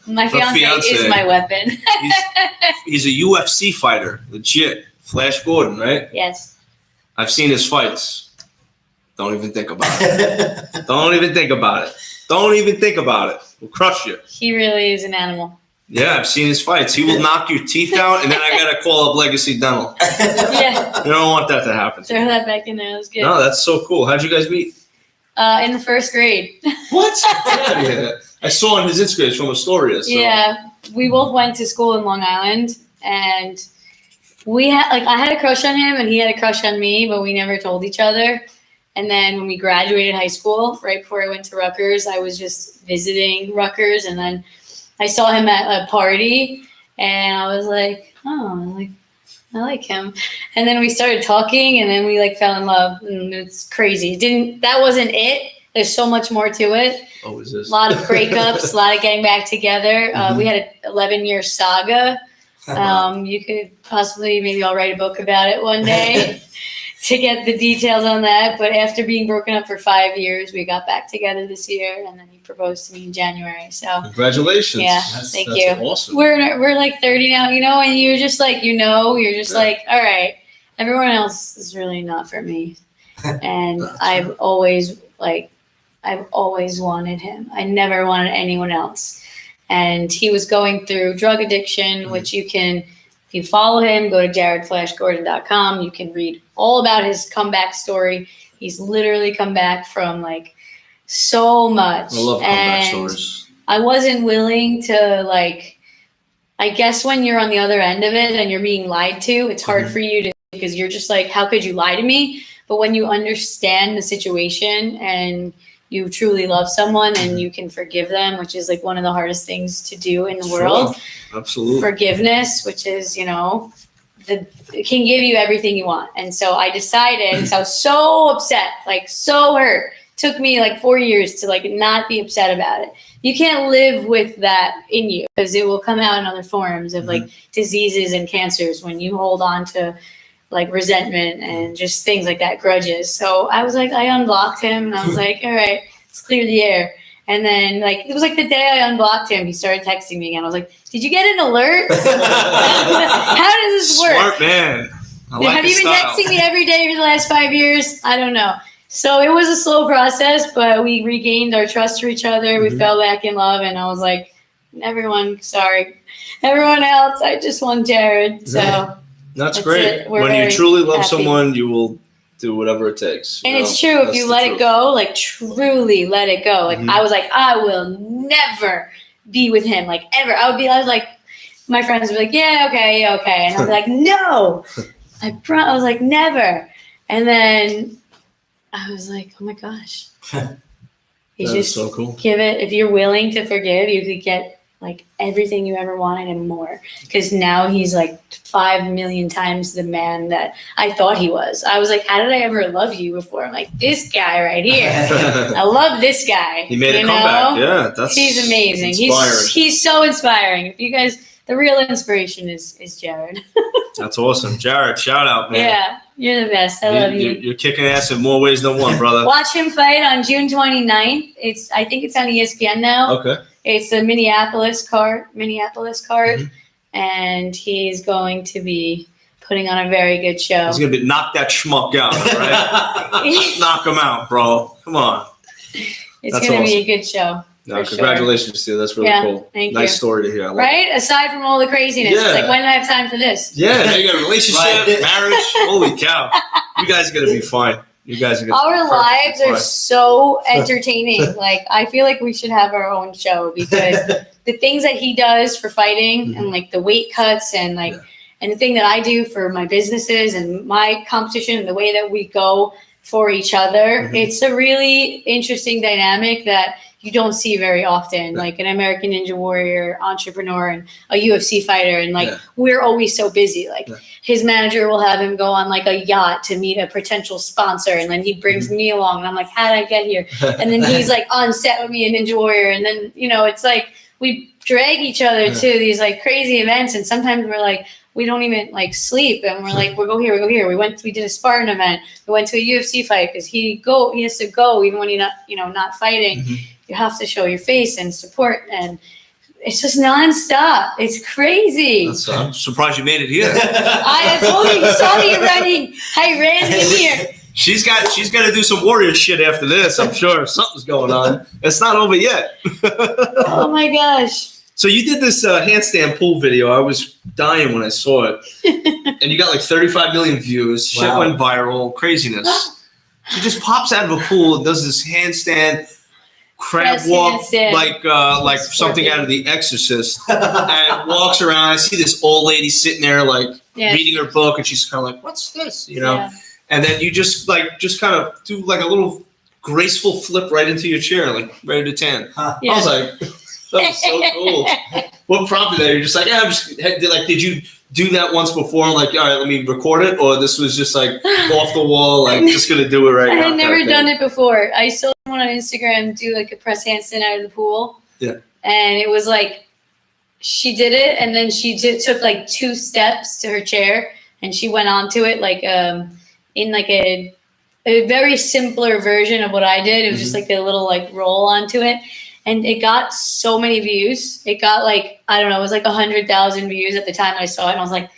My fiance is my weapon. he's a UFC fighter, legit. Flash Gordon, right? Yes. I've seen his fights. Don't even think about it. Don't even think about it. Don't even think about it. We'll crush you. He really is an animal. Yeah, I've seen his fights. He will knock your teeth out, and then I got to call up Legacy Dental. Yeah. You don't want that to happen. Throw that back in there. That was good. No, that's so cool. How'd you guys meet? In the first grade. What? Yeah. I saw on his Instagram from Astoria. So. Yeah. We both went to school in Long Island, and I had a crush on him, and he had a crush on me, but we never told each other. And then when we graduated high school, right before I went to Rutgers, I was just visiting Rutgers, and then I saw him at a party, and I was like, oh, I like him. And then we started talking, and then we fell in love, and it's crazy. That wasn't it. There's so much more to it. Oh, is this? A lot of breakups, a lot of getting back together. We had an 11-year saga. You could possibly, maybe I'll write a book about it one day to get the details on that. But after being broken up for 5 years, we got back together this year, and then he proposed to me in January. So congratulations! Yeah, thank you. Awesome. We're like 30 now, and you're just like, you're just like, all right, everyone else is really not for me, and I've always wanted him. I never wanted anyone else. And he was going through drug addiction, which you can If you follow him, go to jaredflashgordon.com. You can read all about his comeback story. He's literally come back from like so much. I love comeback stories. I wasn't willing to like, I guess when you're on the other end of it and you're being lied to, it's hard for you to, because you're just like, how could you lie to me? But when you understand the situation and you truly love someone and you can forgive them, which is like one of the hardest things to do in the world. Absolutely. Forgiveness, which is, you know, it can give you everything you want. And so I decided, because I was so upset, like so hurt. Took me like 4 years to like not be upset about it. You can't live with that in you because it will come out in other forms of like diseases and cancers when you hold on to like resentment and just things like that, grudges. So I was like, I unblocked him and I was like, all right, let's clear the air. And then like, it was like the day I unblocked him, he started texting me again. I was like, did you get an alert? How does this work? Smart man. Have you been texting me every day for the last 5 years? I don't know. So it was a slow process, but we regained our trust for each other. We fell back in love, and I was like, everyone else, I just want Jared. So that's great. When you truly love someone, you will do whatever it takes. And it's true. If you let it go, like truly let it go. Like I was like, I will never be with him, like ever. I was like, my friends would be like, yeah, okay. And I was like, no, I was like, never. And then I was like, oh my gosh. You just so cool. Give it. If you're willing to forgive, you could get like everything you ever wanted and more. Because now he's like 5 million times the man that I thought he was. I was like, how did I ever love you before? I'm like, this guy right here. I love this guy. He made a comeback. Yeah, he's amazing. Inspiring. He's so inspiring. If you guys, the real inspiration is Jared. That's awesome. Jared, shout out, man. Yeah, you're the best. I love you. You're kicking ass in more ways than one, brother. Watch him fight on June 29th. I think it's on ESPN now. Okay. It's the Minneapolis card, and he's going to be putting on a very good show. He's going to knock that schmuck out, right? Knock him out, bro. Come on. It's going to be a good show. No, congratulations to you. That's really cool. Thank you. Nice story to hear. Right? Aside from all the craziness. It's like, when did I have time for this? Yeah, now you got a relationship, marriage. Holy cow. You guys are going to be fine. Our lives are so entertaining. Like, I feel like we should have our own show because the things that he does for fighting and like the weight cuts and like, and the thing that I do for my businesses and my competition and the way that we go for each other, it's a really interesting dynamic that you don't see very often, like an American Ninja Warrior entrepreneur and a UFC fighter. And like, we're always so busy. Like his manager will have him go on like a yacht to meet a potential sponsor. And then he brings me along and I'm like, how did I get here? And then he's like on set with me in Ninja Warrior. And then, you know, it's like, we drag each other to these like crazy events. And sometimes we're like, we don't even like sleep. And we're like, we go here. We did a Spartan event. We went to a UFC fight because he has to go even when you're not fighting. You have to show your face and support, and it's just nonstop. It's crazy. I'm surprised you made it here. I told you saw me running. I ran in here. She's got to do some warrior shit after this. I'm sure something's going on. It's not over yet. Oh my gosh. So you did this handstand pull video. I was dying when I saw it. And you got like 35 million views. Shit went viral. Craziness. She just pops out of a pool and does this handstand crab walk like something out of The Exorcist and walks around. I see this old lady sitting there like reading her book and she's kind of like, what's this? You know? Yeah. And then you just kind of do like a little graceful flip right into your chair, like ready to tan. I was like, that was so cool. What prompted that? You're just like, did you do that once before? Like, all right, let me record it, or this was just like off the wall, like just gonna do it right now. I had never done it before. I saw someone on Instagram do like a press handstand out of the pool. Yeah. And it was like she did it, and then she took like 2 steps to her chair, and she went onto it like in like a very simpler version of what I did. It was just like a little like roll onto it. And it got so many views. It got like, I don't know, it was like 100,000 views at the time I saw it. And I was like,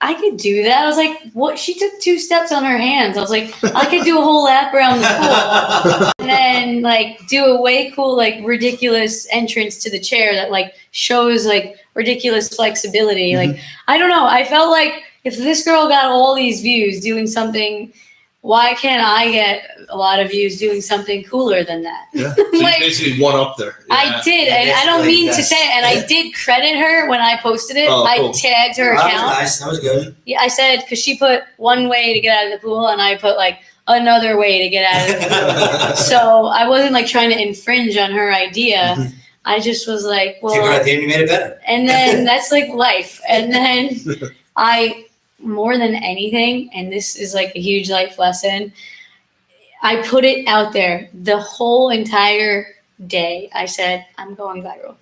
I could do that. I was like, what? She took 2 steps on her hands. I was like, I could do a whole lap around the pool. And then like do a way cool, like ridiculous entrance to the chair that like shows like ridiculous flexibility. Like, I don't know. I felt like if this girl got all these views doing something, why can't I get a lot of views doing something cooler than that? Yeah. So Like, you basically one up there. Yeah. I did, and I don't mean to say, and I did credit her when I posted it. Oh, cool. I tagged her That account. was nice. That was good. Yeah, I said, because she put one way to get out of the pool, and I put like another way to get out of the pool. So I wasn't like trying to infringe on her idea. I just was like, well, Take her idea and you made it better. and then that's like life. And then I, more than anything, and this is like a huge life lesson, I put it out there the whole entire day. I said, I'm going viral.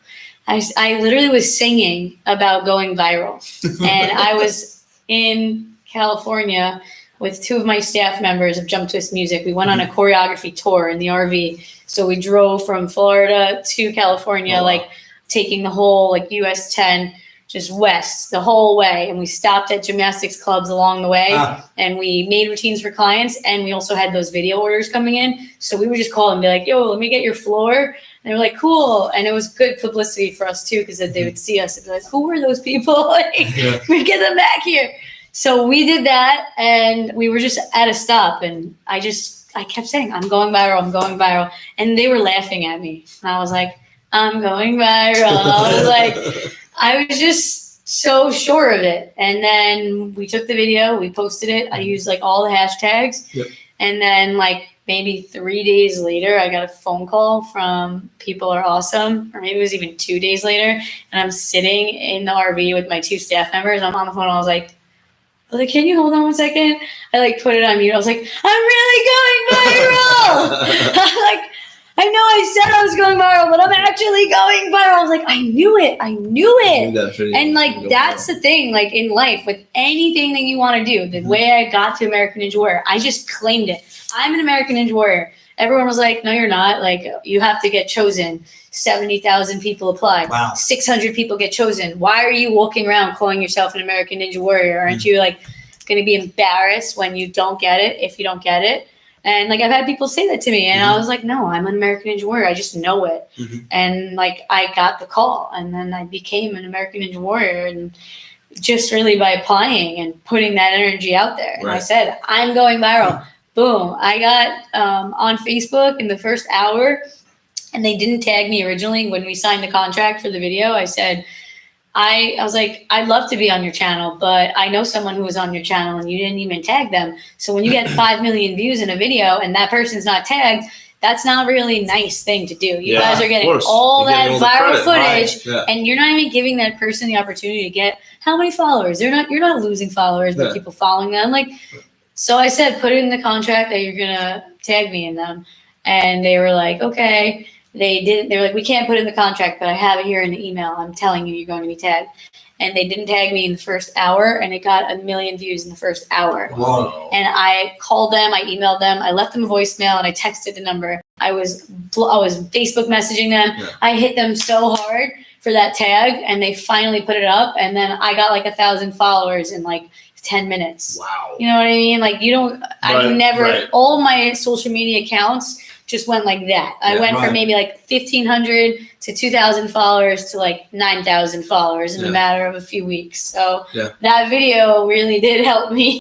I literally was singing about going viral. And I was in California with two of my staff members of Jump Twist Music. We went on a choreography tour in the RV. So we drove from Florida to California, like taking the whole like US 10 just west the whole way. And we stopped at gymnastics clubs along the way. And we made routines for clients. And we also had those video orders coming in. So we would just call and be like, yo, let me get your floor. And they were like, cool. And it was good publicity for us too, because they would see us and be like, who were those people? Like, we get them back here. So we did that, and we were just at a stop. And I kept saying, I'm going viral, I'm going viral. And they were laughing at me. And I was like, I'm going viral. I was just so sure of it. And then we took the video, we posted it. I used like all the hashtags. Yep. And then like maybe 3 days later, I got a phone call from People Are Awesome, or maybe it was even 2 days later. And I'm sitting in the RV with my two staff members. I'm on the phone. I was like, can you hold on 1 second? I like put it on mute. I was like, I'm really going viral. I know I said I was going viral, but I'm actually going viral. I was like, I knew it. And like, that's the thing, like in life, with anything that you want to do, the way I got to American Ninja Warrior, I just claimed it. I'm an American Ninja Warrior. Everyone was like, no, you're not. Like, you have to get chosen. 70,000 people apply. Wow. 600 people get chosen. Why are you walking around calling yourself an American Ninja Warrior? Aren't you like going to be embarrassed when you don't get it, if you don't get it? And like, I've had people say that to me, and I was like, no, I'm an American Ninja Warrior. I just know it. And like, I got the call, and then I became an American Ninja Warrior, and just really by applying and putting that energy out there. And I said, I'm going viral. Boom. I got on Facebook in the first hour, and they didn't tag me originally when we signed the contract for the video. I said, I was like, I'd love to be on your channel, but I know someone who was on your channel and you didn't even tag them. So when you get 5 million views in a video and that person's not tagged, that's not a really nice thing to do. You guys are getting all that viral footage, and you're not even giving that person the opportunity to get how many followers. You're not losing followers, but people following them. Like, so I said, put it in the contract that you're gonna tag me in them, and they were like, okay. They didn't. They were like, we can't put it in the contract, but I have it here in the email. I'm telling you, you're going to be tagged. And they didn't tag me in the first hour, and it got 1 million views in the first hour. Wow. And I called them, I emailed them, I left them a voicemail, and I texted the number. I was Facebook messaging them. I hit them so hard for that tag, and they finally put it up. And then I got like 1,000 followers in like 10 minutes. Wow. You know what I mean? Like, you don't. All my social media accounts just went like that. I went from maybe like 1,500 to 2,000 followers to like 9,000 followers in a matter of a few weeks. So that video really did help me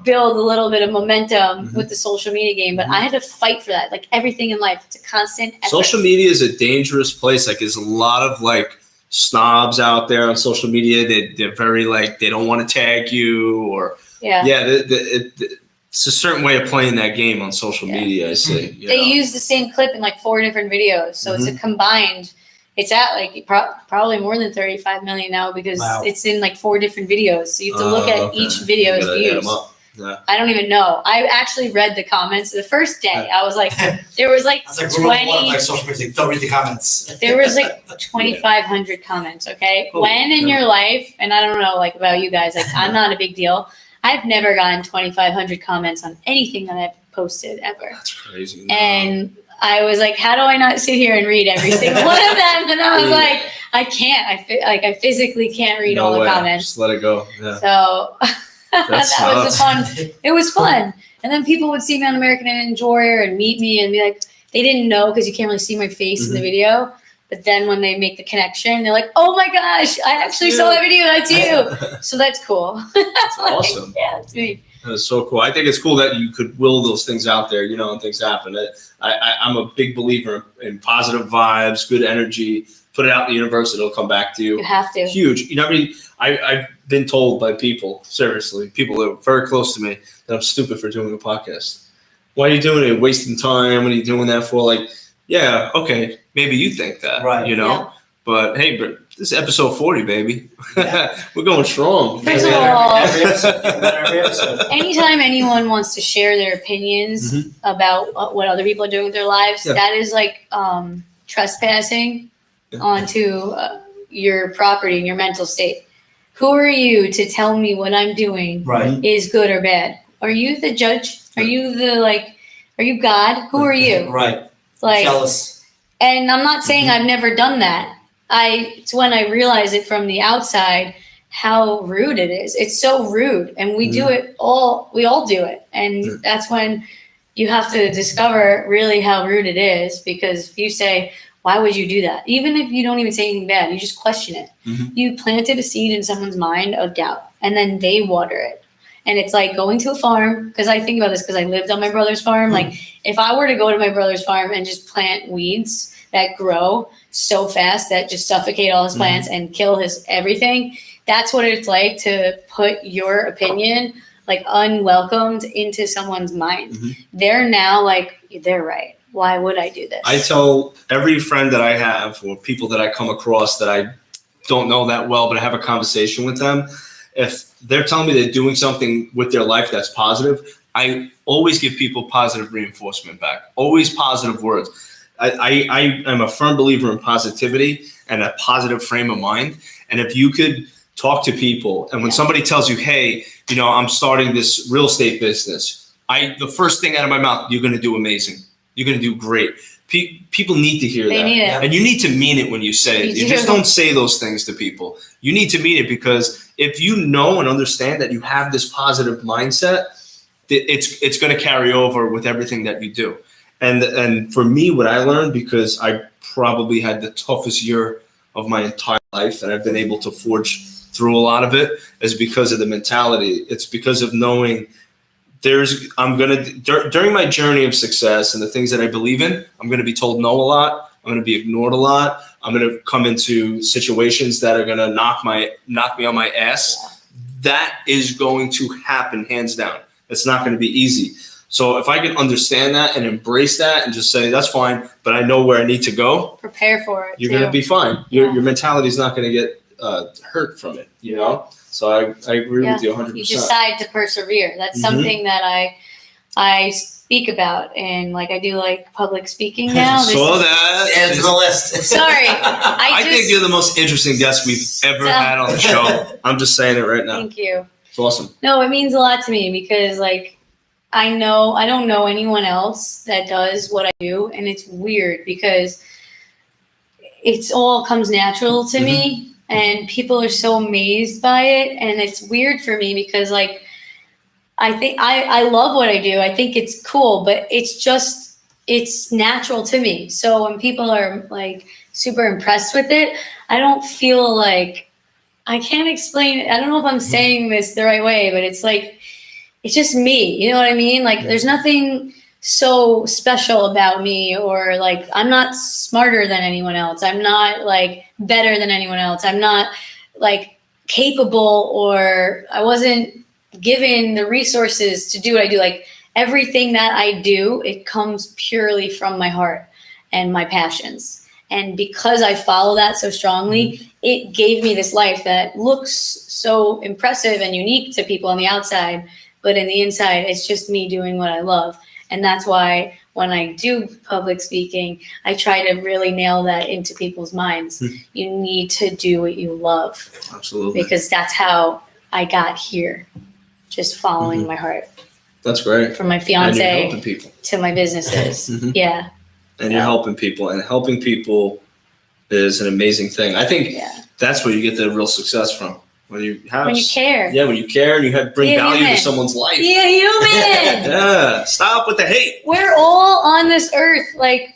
build a little bit of momentum with the social media game. But I had to fight for that. Like everything in life, it's a constant effort. Social media is a dangerous place. Like, there's a lot of like snobs out there on social media. They're very like, they don't want to tag you, or it's a certain way of playing that game on social media, I say. They use the same clip in like 4 different videos. So it's a combined, it's at like probably more than 35 million now, because it's in like 4 different videos. So you have to look at each video's views. I don't even know. I actually read the comments the first day. I was like, there was like 20. Social media, don't read the comments. There was like 2,500 comments. Okay. When in your life, and I don't know like about you guys, like I'm not a big deal. I've never gotten 2,500 comments on anything that I've posted ever. That's crazy. And I was like, how do I not sit here and read every single one of them? And I was like, I can't. I physically can't read all the comments. Just let it go. Yeah. So that was fun. It was fun. And then people would see me on American Ninja Warrior and meet me and be like, they didn't know, because you can't really see my face in the video. But then when they make the connection, they're like, oh my gosh, I actually saw that video. That's you. So that's cool. That's awesome. Yeah, it's me. That is so cool. I think it's cool that you could will those things out there, you know, and things happen. I'm a big believer in positive vibes, good energy. Put it out in the universe, it'll come back to you. You have to. Huge. You know, I mean, I've been told by people, seriously, people that are very close to me, that I'm stupid for doing a podcast. Why are you doing it? Wasting time? What are you doing that for? Like, yeah, okay, maybe you think that, Right. you know? Yeah. But hey, this is episode 40, baby. Yeah. We're going strong. First of all, Every episode. anytime anyone wants to share their opinions about what other people are doing with their lives, that is like trespassing onto your property and your mental state. Who are you to tell me what I'm doing is good or bad? Are you the judge? Are you are you God? Who are you? Right. Like, Jealous. and I'm not saying I've never done that. It's when I realize it from the outside how rude it is. It's so rude, and we do it all. We all do it, and that's when you have to discover really how rude it is. Because if you say, why would you do that? Even if you don't even say anything bad, you just question it. You planted a seed in someone's mind of doubt, and then they water it. And it's like going to a farm, because I think about this because I lived on my brother's farm. Like, if I were to go to my brother's farm and just plant weeds that grow so fast that just suffocate all his plants and kill his everything, that's what it's like to put your opinion, like, unwelcomed into someone's mind. They're now like, they're right. Why would I do this? I tell every friend that I have, or people that I come across that I don't know that well, but I have a conversation with them, if they're telling me they're doing something with their life that's positive, I always give people positive reinforcement back. Always positive words. I am a firm believer in positivity and a positive frame of mind. And if you could talk to people, and when somebody tells you, hey, you know, I'm starting this real estate business, the first thing out of my mouth, you're going to do amazing. You're going to do great. People need to hear that. Need it. And you need to mean it when you say it. You just don't say those things to people. You need to mean it, because if you know and understand that you have this positive mindset, it's going to carry over with everything that you do. And for me, what I learned, because I probably had the toughest year of my entire life, and I've been able to forge through a lot of it, is because of the mentality. It's because of knowing during my journey of success and the things that I believe in, I'm going to be told no a lot. I'm going to be ignored a lot. I'm going to come into situations that are going to knock me on my ass. That is going to happen, hands down. It's not going to be easy. So if I can understand that and embrace that and just say, that's fine, but I know where I need to go. Prepare for it. You're going to be fine. Your mentality is not going to get hurt from it, you know? So I agree with you 100%. You decide to persevere. That's something that I speak about, and like I do like public speaking now. Saw that. Add to the list. Sorry. I think you're the most interesting guest we've ever had on the show. I'm just saying it right now. Thank you. It's awesome. No, it means a lot to me, because like I don't know anyone else that does what I do, and it's weird because it's all comes natural to me. And people are so amazed by it. And it's weird for me because, like, I think I love what I do. I think it's cool, but it's natural to me. So when people are, like, super impressed with it, I don't feel like, I can't explain it. I don't know if I'm saying this the right way, but it's like, it's just me. You know what I mean? Like, there's nothing so special about me, or like I'm not smarter than anyone else. I'm not like better than anyone else. I'm not like capable, or I wasn't given the resources to do what I do. Like everything that I do, it comes purely from my heart and my passions. And because I follow that so strongly, it gave me this life that looks so impressive and unique to people on the outside, but in the inside, it's just me doing what I love. And that's why when I do public speaking, I try to really nail that into people's minds. You need to do what you love. Absolutely. Because that's how I got here, just following my heart. That's great. From my And you're fiance helping people. to my businesses. Yeah. And you're helping people. And helping people is an amazing thing. I think that's where you get the real success from. When you care. Yeah, when you care and you bring value to someone's life. Be a human. Yeah. Stop with the hate. We're all on this earth, like,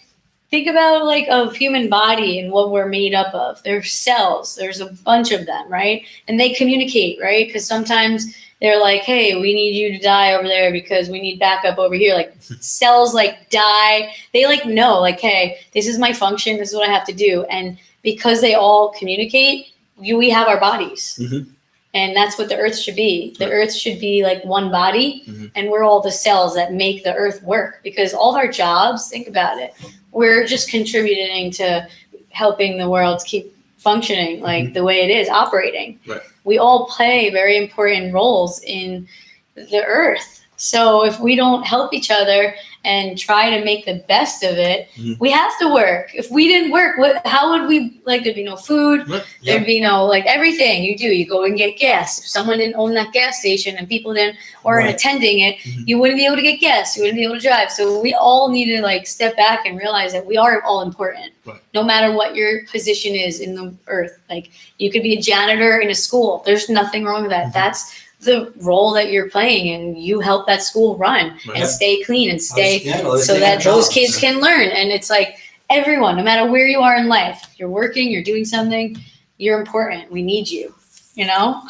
think about like a human body and what we're made up of. There's cells. There's a bunch of them, right? And they communicate, right? Because sometimes they're like, hey, we need you to die over there because we need backup over here. Like cells like die. They like know, like, hey, this is my function. This is what I have to do. And because they all communicate, we have our bodies. Mm-hmm. And that's what the earth should be. The earth should be like one body, and we're all the cells that make the earth work. Because all of our jobs, think about it, we're just contributing to helping the world keep functioning like the way it is, operating. Right. We all play very important roles in the earth. So if we don't help each other and try to make the best of it, we have to work. If we didn't work, how would we, like, there'd be no food, there'd be no, like, everything you do, you go and get gas. If someone didn't own that gas station and people weren't attending it, you wouldn't be able to get gas, you wouldn't be able to drive. So we all need to, like, step back and realize that we are all important, no matter what your position is in the earth. Like, you could be a janitor in a school. There's nothing wrong with that. That's the role that you're playing, and you help that school run and stay clean and stay so that those kids can learn. And it's like everyone, no matter where you are in life, if you're working, you're doing something, you're important. We need you, you know?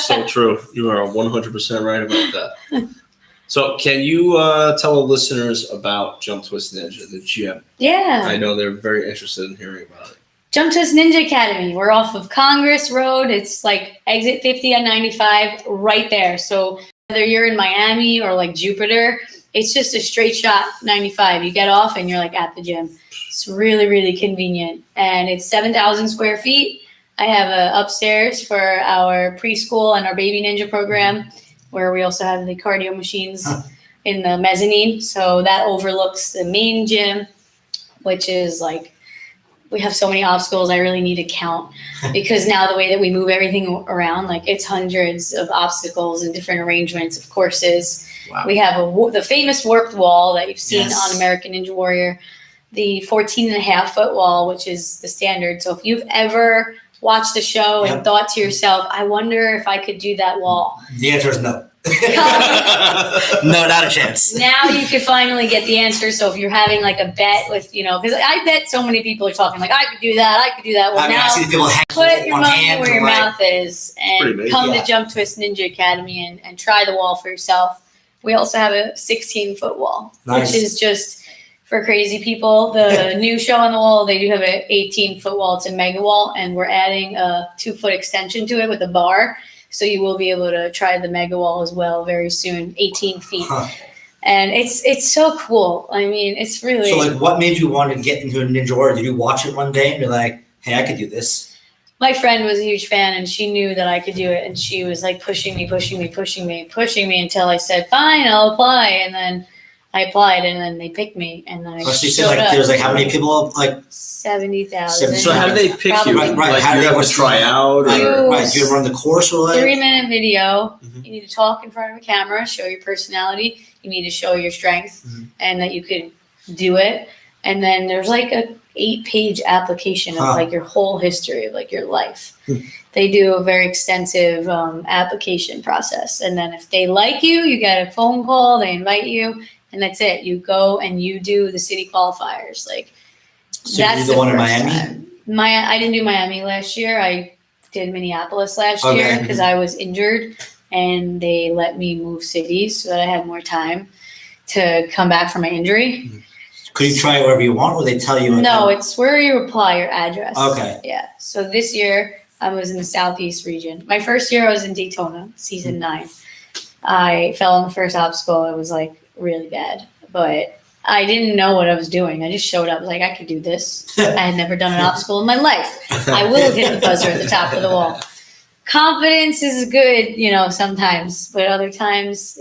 So true. You are 100% right about that. So can you tell the listeners about Jump Twist Ninja, the gym? Yeah. I know they're very interested in hearing about it. Jump Twist Ninja Academy. We're off of Congress Road. It's like exit 50 on 95 right there. So whether you're in Miami or like Jupiter, it's just a straight shot 95. You get off and you're like at the gym. It's really, really convenient. And it's 7,000 square feet. I have a upstairs for our preschool and our baby ninja program, where we also have the cardio machines in the mezzanine. So that overlooks the main gym, which is like, we have so many obstacles, I really need to count, because now the way that we move everything around, like it's hundreds of obstacles and different arrangements of courses. Wow. We have the famous warped wall that you've seen on American Ninja Warrior, the 14.5-foot wall, which is the standard. So if you've ever watched the show and thought to yourself, I wonder if I could do that wall. The answer is no. No, not a chance. Now you can finally get the answer. So if you're having like a bet with, because I bet so many people are talking like, I could do that. Well, now put your money where your mouth is and come to Jump Twist Ninja Academy and try the wall for yourself. We also have a 16-foot wall, which is just for crazy people. The new show on the wall, they do have an 18-foot wall. It's a mega wall, and we're adding a 2-foot extension to it with a bar. So you will be able to try the mega wall as well very soon, 18 feet. And it's so cool. I mean, it's really... So, like, what made you want to get into a Ninja Warrior? Did you watch it one day and be like, hey, I could do this? My friend was a huge fan, and she knew that I could do it. And she was, like, pushing me until I said, fine, I'll apply. And then I applied, and then they picked me. And then I showed up. There's, like, how many people? Like 70,000. So how do they pick you? Right. Like, how do you have to try out? Do you run the course or like? 3-minute video. You need to talk in front of a camera, show your personality. You need to show your strength and that you could do it. And then there's like a 8-page application of like your whole history of like your life. They do a very extensive application process. And then if they like you, you get a phone call, they invite you, and that's it. You go and you do the city qualifiers. Like, so that's the one in Miami? I didn't do Miami last year. I did Minneapolis last year because I was injured, and they let me move cities so that I had more time to come back from my injury. Could you try it wherever you want, or they tell you? No, it's where you apply your address. Okay. Yeah. So this year I was in the Southeast region. My first year I was in Daytona, season 9. I fell on the first obstacle. It was like really bad, but I didn't know what I was doing. I just showed up like, I could do this. I had never done an obstacle in my life. I will hit the buzzer at the top of the wall. Confidence is good, sometimes, but other times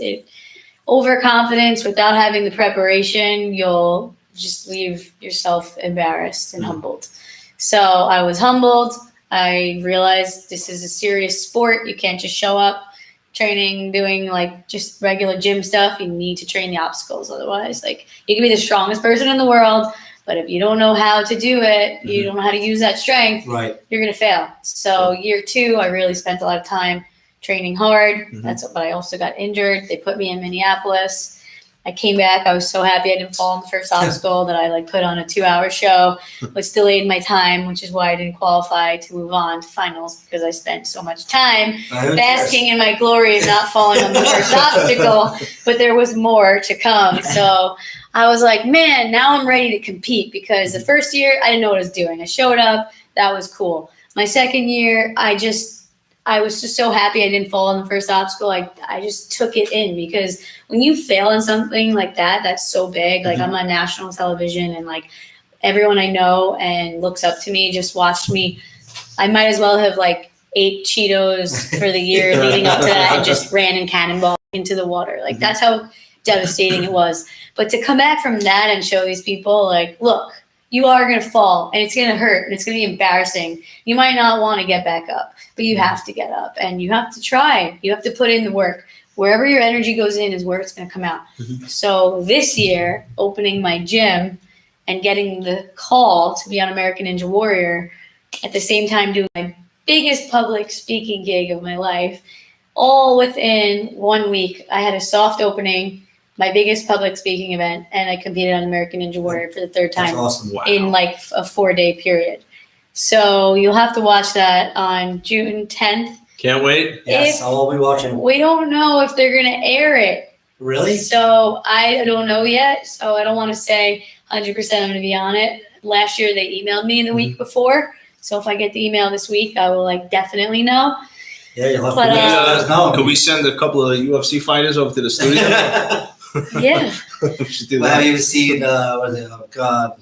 overconfidence without having the preparation, you'll just leave yourself embarrassed and humbled. So I was humbled. I realized this is a serious sport. You can't just show up training, doing like just regular gym stuff. You need to train the obstacles. Otherwise, like, you can be the strongest person in the world, but if you don't know how to do it, you don't know how to use that strength, you're going to fail. So year 2, I really spent a lot of time training hard. But I also got injured. They put me in Minneapolis, I came back. I was so happy I didn't fall on the first obstacle that I like put on a 2-hour show, was delayed my time, which is why I didn't qualify to move on to finals because I spent so much time basking in my glory of not falling on the first obstacle, but there was more to come. So I was like, man, now I'm ready to compete because the first year I didn't know what I was doing. I showed up. That was cool. My second year, I was just so happy I didn't fall on the first obstacle. I just took it in because when you fail in something like that, that's so big. Like I'm on national television and like everyone I know and looks up to me just watched me. I might as well have like ate Cheetos for the year leading up to that and just ran and cannonball into the water. Like that's how devastating it was. But to come back from that and show these people like, look, you are going to fall and it's going to hurt and it's going to be embarrassing. You might not want to get back up, but you have to get up and you have to try. You have to put in the work. Wherever your energy goes in is where it's going to come out. So this year, opening my gym and getting the call to be on American Ninja Warrior, at the same time doing my biggest public speaking gig of my life, all within 1 week. I had a soft opening, my biggest public speaking event, and I competed on American Ninja Warrior for the third time. That's awesome. Wow. In like a 4-day period. So you'll have to watch that on June 10th. Can't wait. Yes, I'll be watching. We don't know if they're going to air it. Really? So I don't know yet. So I don't want to say 100% I'm going to be on it. Last year they emailed me the week before. So if I get the email this week, I will like definitely know. Yeah, you'll have to let us know. Could we send a couple of UFC fighters over to the studio? Yeah. We should do Well, that. have you ever seen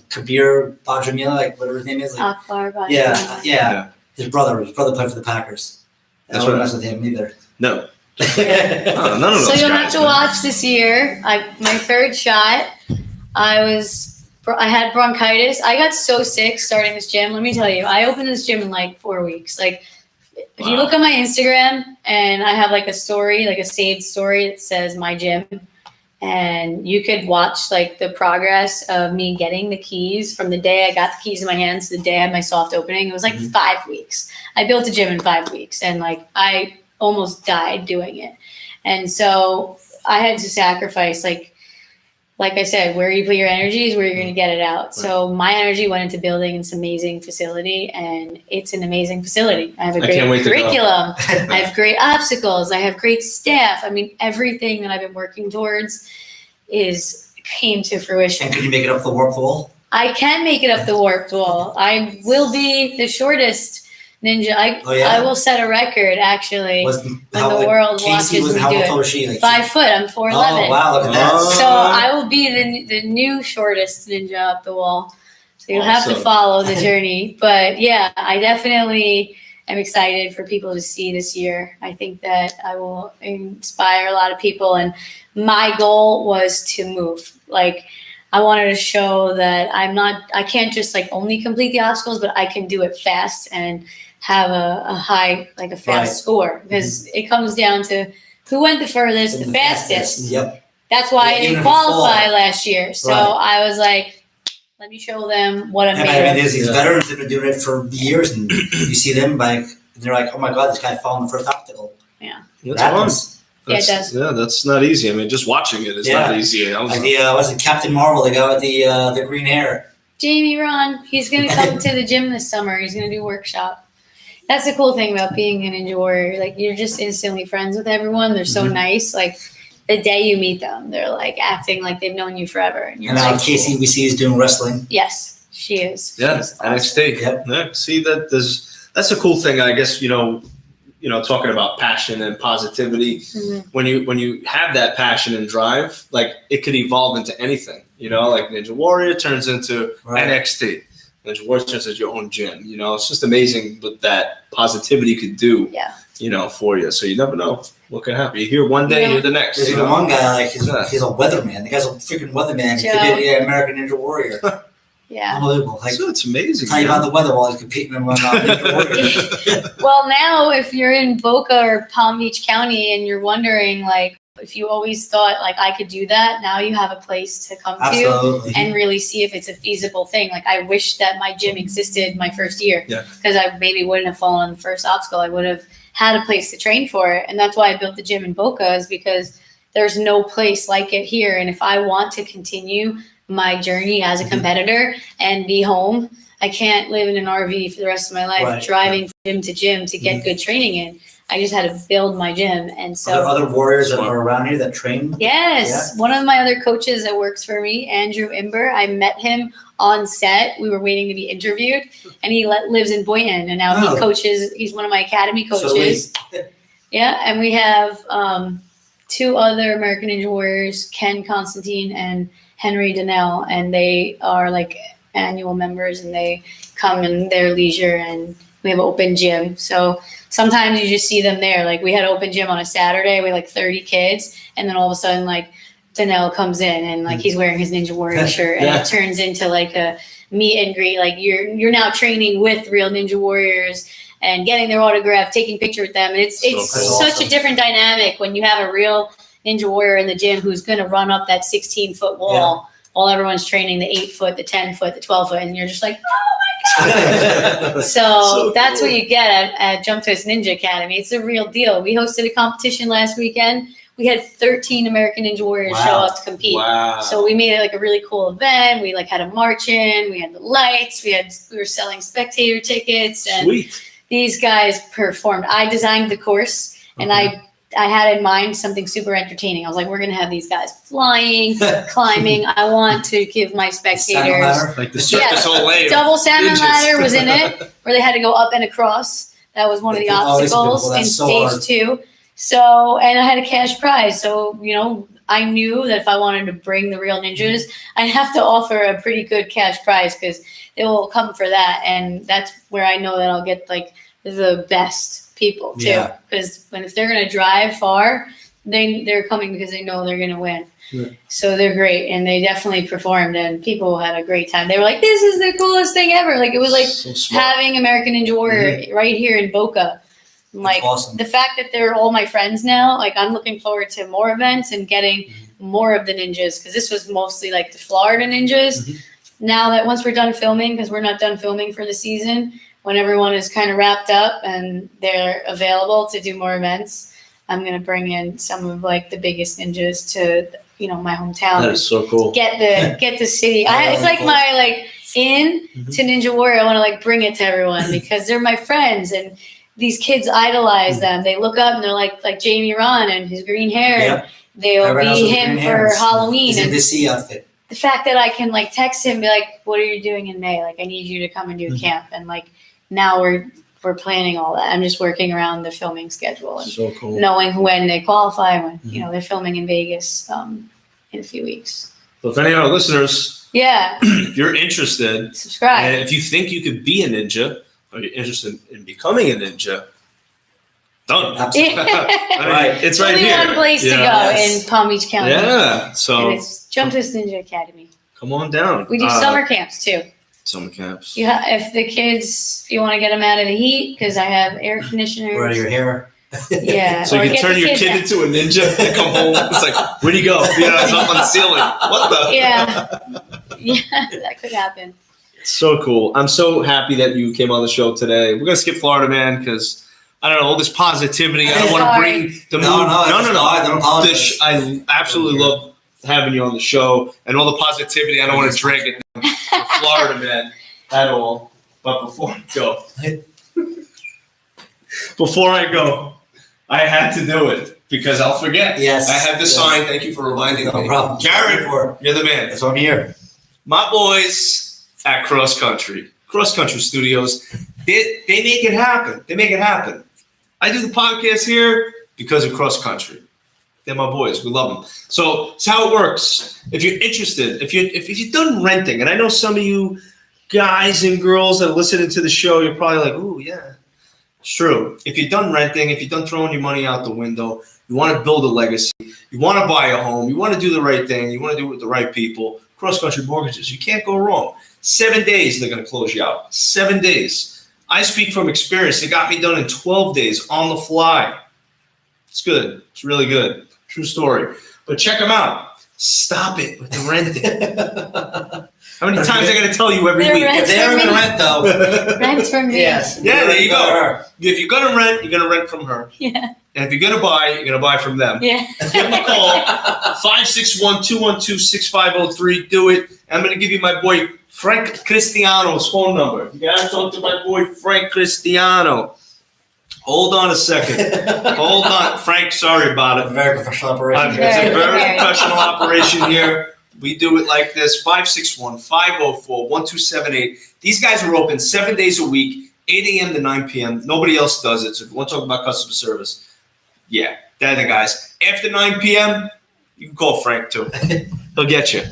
Kabir Bajramila, like whatever his name is? Like, Akbar Bajramila. yeah. His brother played for the Packers. I That's don't right. mess with him either. No. None of those So you'll have guys, to man. watch this year. My third shot, I had bronchitis. I got so sick starting this gym. Let me tell you, I opened this gym in like 4 weeks. Like if you look at my Instagram and I have like a story, like a saved story that says my gym. And you could watch like the progress of me getting the keys from the day I got the keys in my hands to the day I had my soft opening. It was like 5 weeks. I built a gym in 5 weeks and like I almost died doing it. And so I had to sacrifice like I said, where you put your energy is where you're going to get it out. Right. So my energy went into building this amazing facility, and it's an amazing facility. I have a great curriculum. I have great obstacles. I have great staff. I mean, everything that I've been working towards came to fruition. And can you make it up the warped wall? I can make it up the warped wall. I will be the shortest ninja. I will set a record actually when the world watches me do it. Tall was she? Like 5 foot. I'm 4'11". Oh wow, look at that! So I will be the new shortest ninja up the wall. So you'll have to follow the journey. But yeah, I definitely am excited for people to see this year. I think that I will inspire a lot of people. And my goal was to move. Like I wanted to show that I can't just like only complete the obstacles, but I can do it fast and have a high, like a fast score, because it comes down to who went the furthest, the fastest. Yep. That's why I didn't qualify last year. So I was like, let me show them what I'm made of. I mean, there's these veterans that have been doing it for years, and you see them like, they're like, oh my God, this guy fell on the first obstacle. Yeah. That's fun. Yeah, it does. Yeah, that's not easy. I mean, just watching it is not easy. Was it Captain Marvel, the guy with the green hair? Jamie Ron, he's going to come to the gym this summer. He's going to do a workshop. That's the cool thing about being an Ninja Warrior. Like, you're just instantly friends with everyone. They're so nice. Like, the day you meet them, they're like acting like they've known you forever. And now Casey, we see, is doing wrestling. Yes, she is. Yeah, NXT. Yep. Yeah, see that that's a cool thing. I guess talking about passion and positivity. When you have that passion and drive, like it could evolve into anything. Like Ninja Warrior turns into NXT. Ninja Warrior turns into your own gym. It's just amazing what that positivity could do. Yeah. For you. So you never know what can happen. You're here one day, you're the next. There's even one guy, like, he's a weatherman. The guy's a freaking weatherman. He could be American Ninja Warrior. Yeah. Unbelievable. Like, so it's amazing. Tell you about the weather while he's competing in Ninja Warrior. Well, now if you're in Boca or Palm Beach County and you're wondering, like, if you always thought, like, I could do that, now you have a place to come to and really see if it's a feasible thing. Like, I wish that my gym existed my first year because I maybe wouldn't have fallen on the first obstacle. I would have had a place to train for it. And that's why I built the gym in Boca, is because there's no place like it here. And if I want to continue my journey as a competitor and be home, I can't live in an RV for the rest of my life, driving from gym to get good training in. I just had to build my gym. And so are there other warriors that are around here that train? Yes. Yeah. One of my other coaches that works for me, Andrew Imber, I met him on set. We were waiting to be interviewed, and he lives in Boynton, and now he coaches. He's one of my academy coaches. Yeah, and we have 2 other American Ninja Warriors, Ken Constantine and Henry Donnell, and they are like annual members, and they come in their leisure, and we have an open gym. So sometimes you just see them there. Like we had open gym on a Saturday with like 30 kids, and then all of a sudden like Donnell comes in and like he's wearing his Ninja Warrior shirt, and it turns into like a meet and greet. Like you're now training with real Ninja Warriors and getting their autograph, taking pictures with them. And it's such a different dynamic when you have a real Ninja Warrior in the gym who's going to run up that 16-foot wall while everyone's training the 8-foot, the 10-foot, the 12-foot, and you're just like, oh my God. So that's what you get at Jump Twist Ninja Academy. It's a real deal. We hosted a competition last weekend. We had 13 American Ninja Warriors show up to compete. Wow. So we made it like a really cool event. We like had a march in, we had the lights, we were selling spectator tickets, and these guys performed. I designed the course, and I had in mind something super entertaining. I was like, we're going to have these guys flying, climbing. I want to give my spectators like the Circus Olay. Double salmon ladder was in it, where they had to go up and across. That was one of the obstacles in stage 2. So, and I had a cash prize. So, I knew that if I wanted to bring the real ninjas, I'd have to offer a pretty good cash prize because they will come for that. And that's where I know that I'll get like the best people too. Because if they're going to drive far, they're coming because they know they're going to win. Yeah. So they're great. And they definitely performed, and people had a great time. They were like, this is the coolest thing ever. Like it was like having American Ninja Warrior right here in Boca. Like awesome. The fact that they're all my friends now, like I'm looking forward to more events and getting more of the ninjas, because this was mostly like the Florida ninjas. Now that once we're done filming, because we're not done filming for the season, when everyone is kind of wrapped up and they're available to do more events, I'm going to bring in some of like the biggest ninjas to, my hometown. That is so cool. Get the city. It's like cool. My like in to Ninja Warrior. I want to like bring it to everyone because they're my friends, and these kids idolize them. They look up and they're like Jamie Ron and his green hair. Yep. They'll be him for Halloween. He's in the sea outfit. The fact that I can like text him, be like, "What are you doing in May? Like, I need you to come and do camp." And like now we're planning all that. I'm just working around the filming schedule and so cool. Knowing when they qualify. When they're filming in Vegas in a few weeks. So if any of our listeners, if you're interested, subscribe. And if you think you could be a ninja, or you're interested in becoming a ninja, done. It's right here. Only one place to go in Palm Beach County. Yeah, so and it's Jump Twist Ninja Academy. Come on down. We do summer camps too. Summer camps. If the kids, if you want to get them out of the heat, because I have air conditioners. Or your hair. Yeah. So you can turn your kid into a ninja and come home. It's like, where'd he go? It's up on the ceiling. What the? Yeah, that could happen. So cool. I'm so happy that you came on the show today. We're going to skip Florida, man, because I don't know, all this positivity. I don't want to bring the mood. No. I absolutely love having you on the show and all the positivity. I don't want to drag it down to Florida, man, at all. But before I go, I had to do it because I'll forget. Yes. I had the sign. Thank you for reminding me. No problem. Jared, you're the man. It's on here. My boys at Cross Country Studios, they make it happen. I do the podcast here because of Cross Country. They're my boys. We love them. So it's how it works. If you're interested, if you've done renting, and I know some of you guys and girls that are listening to the show, you're probably like, ooh, yeah, it's true. If you've done renting, if you've done throwing your money out the window, you want to build a legacy, you want to buy a home, you want to do the right thing, you want to do it with the right people, Cross Country Mortgages, you can't go wrong. 7 days, they're going to close you out. 7 days. I speak from experience. They got me done in 12 days on the fly. It's good. It's really good. True story. But check them out. Stop it with the renting. How many times am I going to tell you every week? If they're going to rent, though. Rent from me. Yes. Yeah, there you go. If you're going to rent, you're going to rent from her. Yeah. And if you're going to buy, you're going to buy from them. Yeah. Give them a call, 561-212-6503. Do it. I'm going to give you my boy Frank Cristiano's phone number. You got to talk to my boy Frank Cristiano. Hold on a second. Hold on. Frank, sorry about it. Very professional operation. It's a very professional operation here. We do it like this, 561-504-1278. These guys are open 7 days a week, 8 a.m. to 9 p.m. Nobody else does it. So if you want to talk about customer service, yeah, they're the guys. After 9 p.m., you can call Frank too. He'll get you.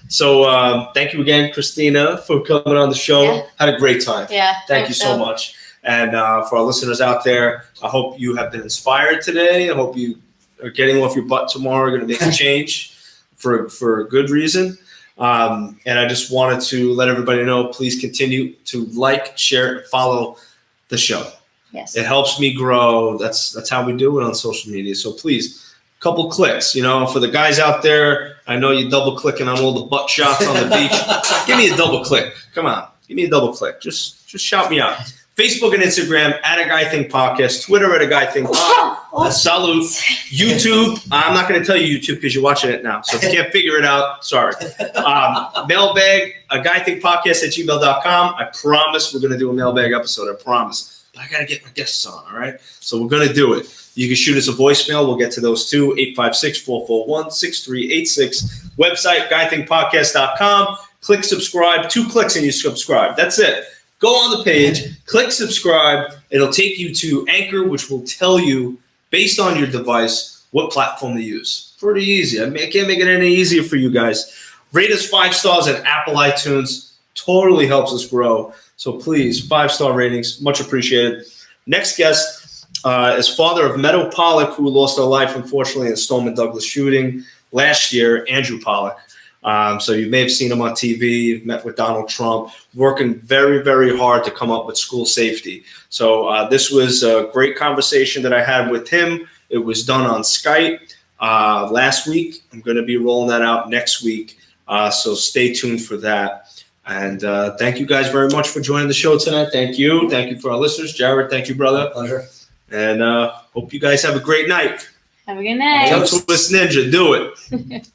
So thank you again, Christina, for coming on the show. Yeah. Had a great time. Yeah. Thank you so much. And for our listeners out there, I hope you have been inspired today. I hope you are getting off your butt tomorrow, going to make a change for a good reason. And I just wanted to let everybody know, please continue to like, share, and follow the show. Yes. It helps me grow. That's how we do it on social media. So please, couple clicks, for the guys out there, I know you're double clicking on all the butt shots on the beach. Give me a double click. Come on. Give me a double click. Just shout me out. Facebook and Instagram at A Guy Think Podcast. Twitter at A Guy Think Pod. Salute. YouTube. I'm not going to tell you YouTube because you're watching it now. So if you can't figure it out, sorry. Mailbag, A Guy Think Podcast at gmail.com. I promise we're going to do a mailbag episode. I promise. But I got to get my guests on, all right? So we're going to do it. You can shoot us a voicemail. We'll get to those too. 856-441-6386. Website, guythinkpodcast.com. Click subscribe. 2 clicks and you subscribe. That's it. Go on the page, click subscribe. It'll take you to Anchor, which will tell you, based on your device, what platform to use. Pretty easy. I can't make it any easier for you guys. Rate us 5 stars at Apple iTunes. Totally helps us grow. So please, 5-star ratings. Much appreciated. Next guest is father of Meadow Pollock, who lost her life, unfortunately, in the Stoneman Douglas shooting last year, Andrew Pollock. So you may have seen him on TV, met with Donald Trump, working very, very hard to come up with school safety. So this was a great conversation that I had with him. It was done on Skype last week. I'm going to be rolling that out next week. So stay tuned for that. And thank you guys very much for joining the show tonight. Thank you. Thank you for our listeners. Jared, thank you, brother. Pleasure. And hope you guys have a great night. Have a good night. Jump Twist Ninja. Do it.